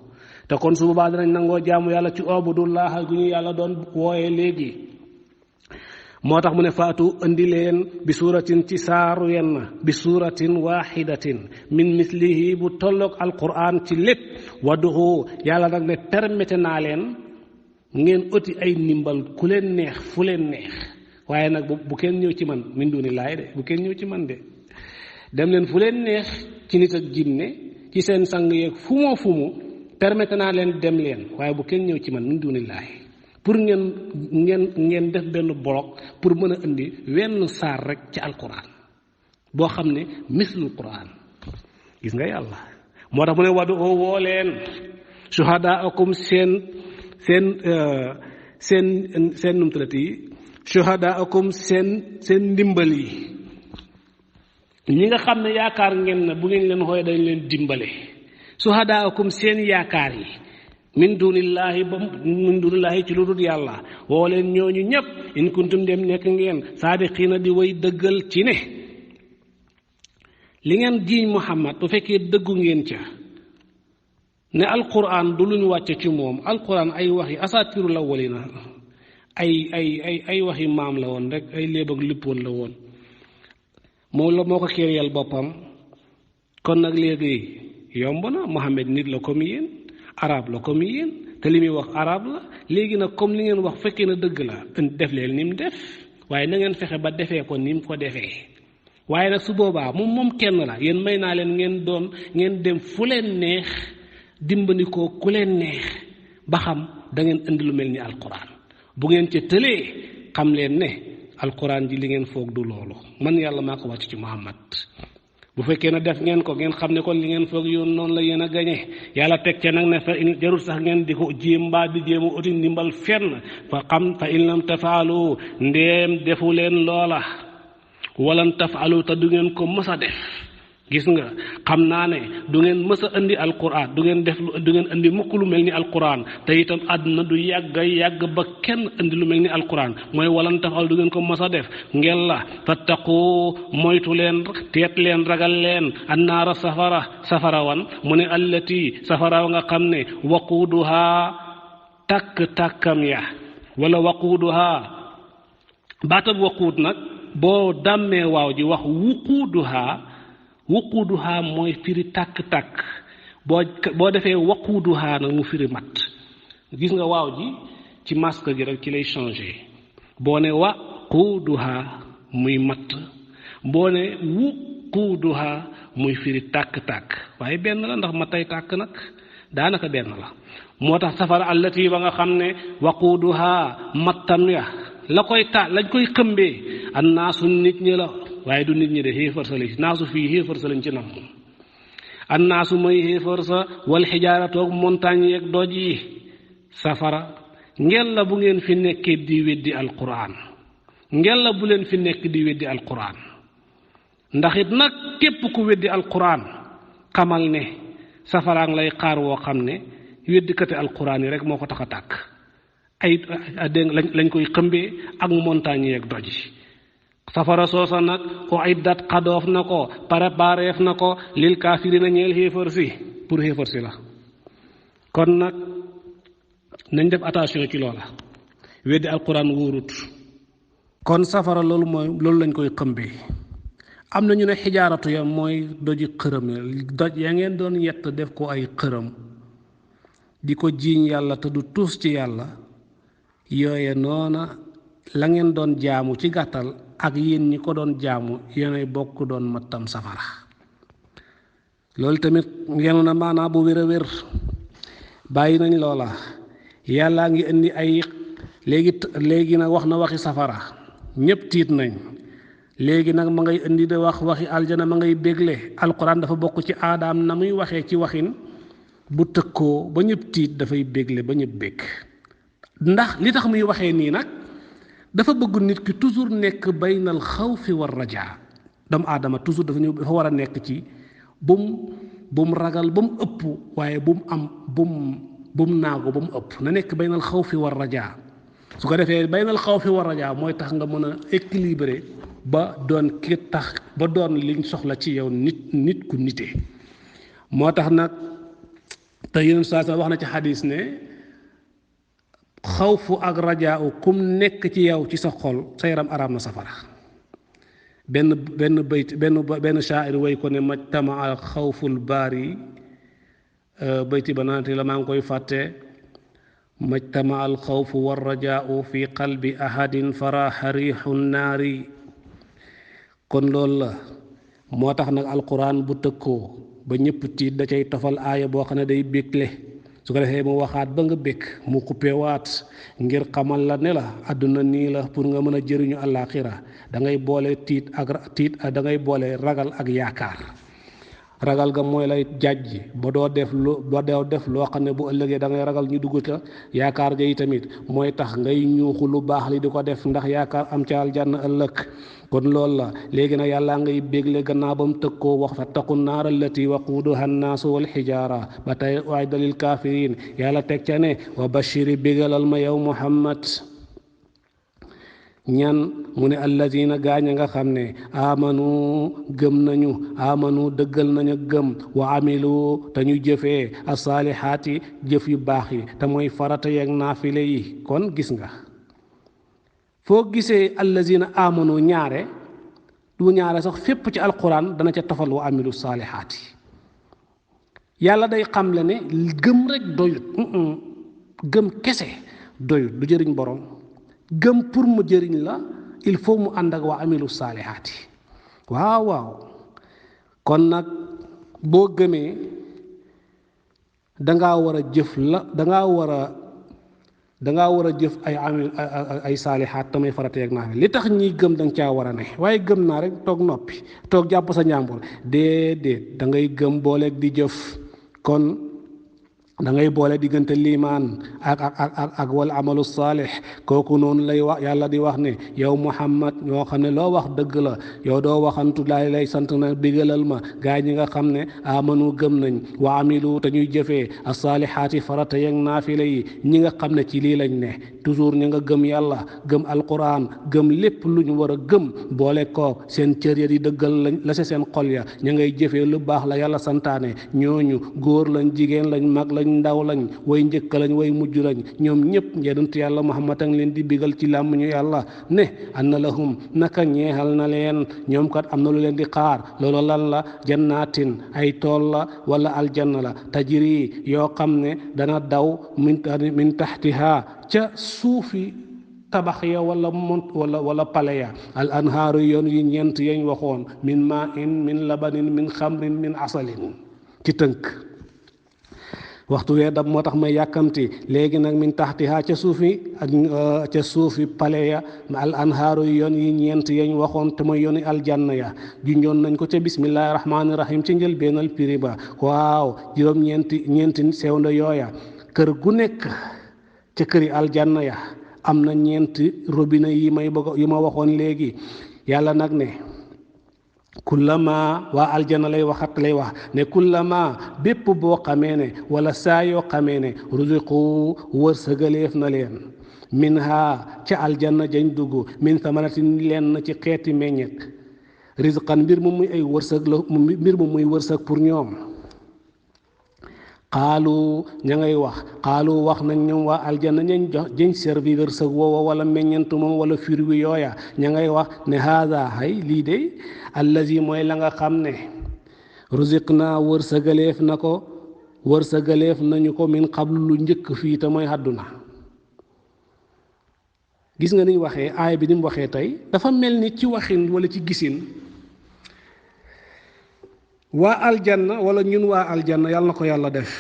te kon su boobaa dinañ nangoo jaamu yàlla ci ubudullah gu ñu yàlla doon wooye léegi moo tax mu ne faatu indi leen bi suuratin ci saaru yenn bi suuratin waxidatin min mislihi bu tolloog alquran ci lépp wadduhu yàlla nag ne permetté naa leen ngeen oti ay ndimbal ku leen neex fu leen neex waaye nag bu kenn ñëw ci man min duni laay de bu kenn ñëw ci man de dem leen fu leen neex ci nit ak jinne ci seen sang yeeg fu mu permettre naa leen dem leen waaye bu kenn ñëw ci man min duni laay pour ngeen def benn bloc pour mën a indi wenn saar rek ci alquran boo xam ne mislul quran gis nga yàlla moo tax mu ne wadu oo woo leen shuhadaakum seen numtalati yi shuhadaakum seen ndimbal yi ñi nga xam ne yaakaar ngeen na bu ngeen leen xooy dañ leen dimbale shuhadaakum seen yaakaar yi min dunillahi ci lu dul yàlla woo leen ñooñu ñépp in kuntum dem nekk ngeen saadiqiina di way dëggal ci ne li ngeen jiiñ Muhammad bu fekkee dëggu ngeen ca ne alquran du luñ wàcce ci moom alquran ay wax yi asaatiru la walina ay waxi maam la woon rek ay léeb ak lippoon la woon moo ko kéréyal boppam kon nag léegi yomb na Muhammad nit la comme yéen arab la comme yéen te li muy wax arab la léegi nag comme li ngeen wax fekkee na dëgg la def leen ni mu def waaye na ngeen fexe ba defee ko ni mu ko defee waaye nag su boobaa moom kenn la yéen may naa leen ngeen dem fu leen neex dimbandikoo ku leen neex ba xam da ngeen indi lu mel ni alquran bu ngeen ca tëlee xam leen ne alquran ji li ngeen foog du loolu man yàlla maa ko wàcc ci Muhammad bu fekkee ne def ngeen ko ngeen xam ne kon li ngeen foog yoon noonu la yéen a gañe yàlla teg ca nag ne fa in jarul sax ngeen di ko jéem mbaa di jéem a uti ndimbal fenn fa in lam tafaalu ndeem defu leen loola walan tafaalu te du ngeen ko mës a def gis nga xam naa ne du ngeen mës a indi alquran du ngeen indi mukk lu mel ni alquran te itam àdduna du yàgg ba kenn indi lu mel ni alquran mooy walan tafal du ngeen ko mës a def ngeen la fattaqu moytu leen teet leen ragal leen annaara safara wan mu ne allati safara wa nga xam ne waquuduha tàkkam ya wala waquuduha baatab waquud nag boo dàmmee waaw ji wax wuquuduha mooy firi tàkk-tàkk boo defee waquuduha nag mu firi mat gis nga waaw ji ci masque gi rek ci lay changé boo ne waquuduha muy mat boo ne wuquuduha muy firi tàkk-tàkk waaye benn la ndax matay tàkk nag daanaka benn la moo tax safara allati ba nga xam ne waquuduha mattam ya lañ koy xëmbee annaasu nit ñi la waaye du nit ñi de xéefar sa lañ naasu fii xéefar sa lañ ci nam annaasu mooy xéefar sa wal xijaaratoog montagne yeeg doj yi safara ngel la bu ngeen fi nekkee di weddi alquran ngel la bu leen fi nekk di weddi alquran ndax it nag képp ku weddi alquran xamal ne safaraang lay xaar woo xam ne weddikati alquran yi rek moo ko tax a tàkk ay dégg lañ koy xëmbee ak montagne yeeg doj yi safara soosa nag ko iddat xadoof na ko prépareef na ko lil kaafirina ñeel xéefar si pour xéefar si la kon nag nañ def attention ci loola weddi alquran wóorut kon safara loolu lañ koy xëmbee am na ñu ne xijaaratu ya mooy doji xërëm ya doj ya ngeen doon yett def ko ay xërëm di ko jiiñ yàlla te du tuus ci yàlla yooye noona la ngeen doon jaamu ci gàttal ak yéen ñi ko doon jaamu yéenay bokk doon mattam safara. loolu tamit ngeen na maanaa bu wér a wér. bàyyi nañ loola yàllaa ngi indi ay léegi nag wax na waxi safara ñépp tiit nañ. léegi nag ma ngay indi de wax waxi aljana ma ngay bégle. alquran dafa bokk ci aadaam na muy waxee ci waxin bu tëkkoo ba ñëpp tiit dafay bégle ba ñëpp bég. ndax li tax muy waxee nii nag dafa bëgg nit ki toujours nekk baynal xawfi war rajaa. doomu aadama toujours dafa war a nekk ci bum ragal ba mu ëpp waaye bum naagu ba mu ëpp na nekk baynal xawfi war rajaa. su ko defee baynal xawfi war rajaa mooy tax nga mën a équilibré ba doon liñ soxla ci yow nit ku nite. moo tax nag te yeneen saa wax na ci xadis ne xawfu ak rajaa kum nekk ci yow ci sa xol sa yaram araam na safara. benn shaa'ir way ko ne majtama al xawful baari bayti ba naanti la maa ngi koy fàtte. majtama al xawfu war rajaau fi qalbi ahadin faraha riixu naari. kon loolu la moo tax nag alquran bu tëkkoo ba ñëpp tiit da cay tofal aaya boo xam ne day bégle. su ko defee mu waxaat ba nga békk mu xuppewaat ngir xamal la ne la àdduna nii la pour nga mën a jëriñu àllaaxira da ngay boole da ngay boole ragal ak yaakaar. ragal ga mooy lay jàjji ba doo def loo xam ne bu ëllëgee da ngay ragal ñu dugg ca. yaakaar ja yi tamit mooy tax ngay ñuuxu lu baax li di ko def ndax yaakaar am ca aljanna ëllëg. kon loolu la léegi nag yàllaa ngay bégle gannaaw ba mu tëkkoo wax fattaqu naar allati waquuduha annaasu wal xijaara ba tey u'iddat lil kaafiriin yàlla teg ca ne wa bashiri bégalal ma yow Muhammad ñan mu ne allazina gaañ a nga xam ne amanu gëm nañu amanu dëggal nañu gëm wa amilu te ñu jëfee asaalihaati jëf yu baax yi te mooy farata yeeg naafile yi. kon gis nga foo gisee allazina amanu ñaare sax fépp ci alquran dana ca tofal wa amilu saalihaati. yàlla day xamle ne gëm rek doyut. gëm kese doyut du jëriñ borom. gëm pour mu jëriñ la il faut mu ànd ak waa amilu saalihaati. waaw kon nag boo gëmee dangaa war a jëf dangaa war a jëf ay saalihaat tamay farata yeeg naa li tax ñiy gëm danga caa war a ne waaye gëm naa rek toog noppi toog jàpp sa njàmbur déedéet da ngay gëm booleeg di jëf. kon da ngay boole diggante liimaan ak wal amalu saalix. kooku noonu lay wax yàlla di wax ne yow Muhammad ñoo xam ne loo wax dëgg la yow doo waxantu lay sant na digalal ma gaa ñi nga xam ne amanu gëm nañ wa amilu te ñuy jëfee as-saalihaati farata yeeg naafila yi. ñi nga xam ne ci lii lañ ne toujours ñi nga gëm yàlla gëm alquran gëm lépp lu ñu war a gëm boole ko seen cër ya di dëggal lañ la seen xol ya ña ngay jëfee lu baax la yàlla santaane. ñooñu góor lañ jigéen lañ mag lañ ndaw lañ way njëkk lañ way mujj lañ ñoom ñëpp yonent yàlla Muhammad a ngi leen di bigal ci làmmiñu yàlla ne anna lahum naka ñeexal na leen ñoom kat am na lu leen di xaar. loolu lan la jannaatin ay tool la wala aljanna la tajri yoo xam ne dana daw min taxtiha ca suufi tabax ya wala pale ya al anhaaru yoon yi ñeent yañ waxoon min maa in min labanin min xamrin min asalin ci tënk. waxtu wee dab moo tax may yàkkamti léegi nag min taxtiha ca suufi pale ya al anhaaru yoon yi ñeent yañ waxoon te mooy yooni aljanna ya junjoon nañ ko ca bismillahi rahmaani rahim ci njëlbeenal piri ba. waaw juróom ñeenti sewnde yooya kër gu nekk ca këri aljanna ya am na ñeenti robinet yi ma waxoon léegi. yàlla nag ne kullama waa aljana lay wax ne kullama bépp boo xamee ne wala saa yoo xamee ne ruziqu wërsëgaleef na leen min ha ca aljanna jañ dugg min samaratin leen ci xeeti meññet rizqan mbir mu muy ay wërsëg la mbir mu muy wërsëg pour ñoom. xaalu wax nañ ñoom waa aljanna ñañ jox jëñ servir wërsëg woowa wala meññent moom wala firwi yooya ña ngay wax ne haada hay lii de allazi mooy la nga xam ne ruziq naa wërsëgaleef nañu ko min qablu lu njëkk fii te mooy àdduna. gis nga ni waxee aaya bi ni mu waxee tey dafa mel ni ci waxin wala ci gisin waa aljanna wala ñun waa aljanna yàlla na ko yàlla def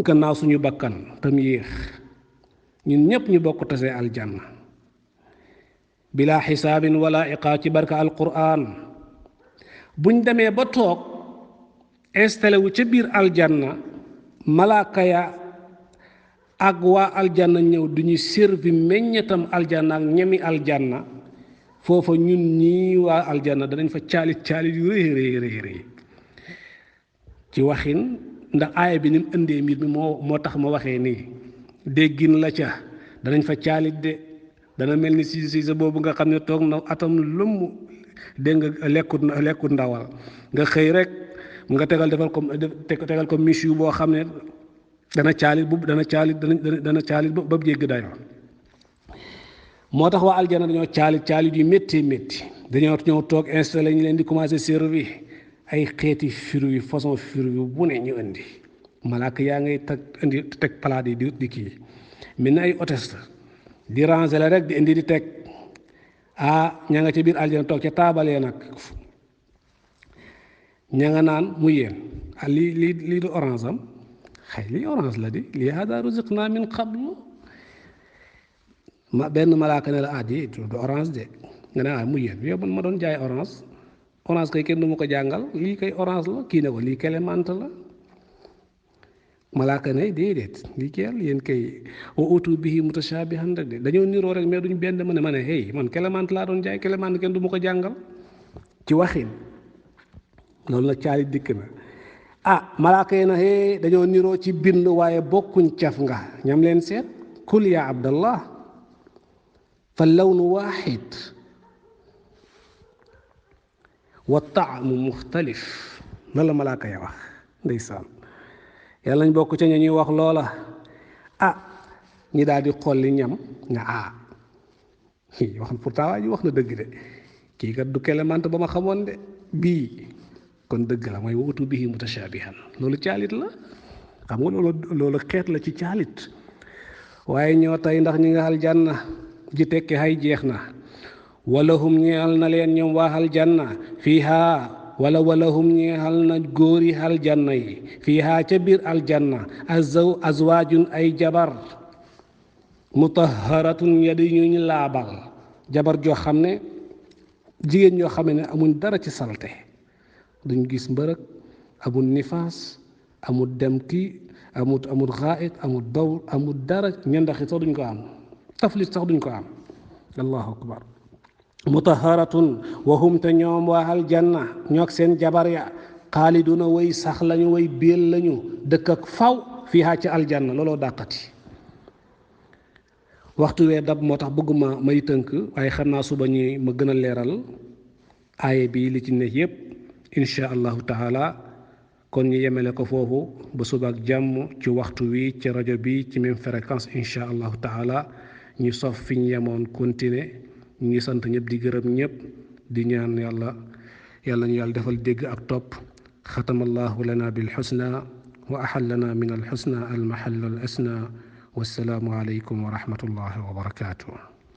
gannaaw suñu bakkan tam yéex ñun ñépp ñu bokk tase aljanna bilaa xisaabin wala iqaab ci barka alquran buñ demee ba toog installé wu ca biir aljanna malaaka ya ak waa aljanna ñëw duñu servi meññetam aljanna ak ñemi aljanna foofa ñun ñii waa aljanna danañ fa caalit yu rëy ci waxin ndax aaya bi ni mu indee mbir mi moo tax ma waxee nii déggin la ca danañ fa caalit de dana mel ni si sa boobu nga xam ne toog na atam lëmm dégg nga lekkut ndawal nga xëy rek nga tegal ko miche yu boo xam ne dana caalit ba jégg dayoo moo tax waa aljana dañoo caalit yu métti dañoo ñëw toog installé ñu leen di commencé servir ay xeeti fruits façon fruits bu ne ñu indi malaaka yaa ngay teg palaat yi di kii mel na ay hôtesse di ranger la rek di indi di teg ña nga ca biir aljana toog ca taabalee nag ña nga naan mu yéen lii du orange am xëy lii orange la di lii hada ruziqna min qablu benn malaaka ne la ji du orange de nga ne mu yéen yow man ma doon jaay orange kay kenn du ma ko jàngal lii kay orange la kii ne ko lii clémentine la malaaka ne déedéet lii keel yéen kay wa utu bihi mutashabihan rek de dañoo niroo rek mais duñ benn ma ne hey man clémentine laa doon jaay clémentine kenn du ma ko jàngal ci waxin loolu nag caalit dikk na malaaka yi na dañoo niroo ci bind waaye bokkuñ caf nga ñam leen seet kul ya abdallah fa lawnu waaxid wa taamu muxtalif loolu la malaaka ya wax ndeysaan yàlla nañ bokk ca ña ñuy wax loola ñi daal di xolli ñam nga wax pourtant waa ji wax na dëgg de kii kat du kelemante ba ma xamoon de bii kon dëgg la mooy wa utu bihi mutashabihan loolu caalit la xam nga loolu xeet la ci caalit waaye ñoo tey ndax ñi nga aljanna ji tekki hay jeex na walahum ñeexal na leen ñoom waa aljanna fiiha walahum ñeexal na góori aljanna yi fiiha ca biir aljanna azwaajun ay jabar mutahharatun yadi ñu laabal jabar joo xam ne jigéen ñoo xam ne amuñ dara ci salte duñ gis mbërëg amul nifaas amul dem kii amul xaayit amul bawl amul dara ñendaxi sax duñ ko am taflit sax duñ ko am allahu akbar mutaharatun wahum te ñoom waa aljanna ñoog seen jabar ya xaaliduna way sax lañu way béel lañu dëkk ak faw fiihaa ci aljanna looloo dàqati waxtu wee dab moo tax bëgguma may tënk waaye xam naa suba ñi ma gën a leeral aaye bi li ci ne yépp insha allahu taala kon ñu yemele ko foofu ba suba ak jàmm ci waxtu wi ci rajo bi ci même fréquence insha allahu taala ñu sof fi ñu yemoon continuer ñu ngi sant ñëpp di gërëm ñëpp di ñaan yàlla ñu yàlla defal dégg ak topp xatama allahu lana bilxusna wa axallana min alxusna almahalla al asna wassalaamu aleykum wa rahmatullahi wa barakatuh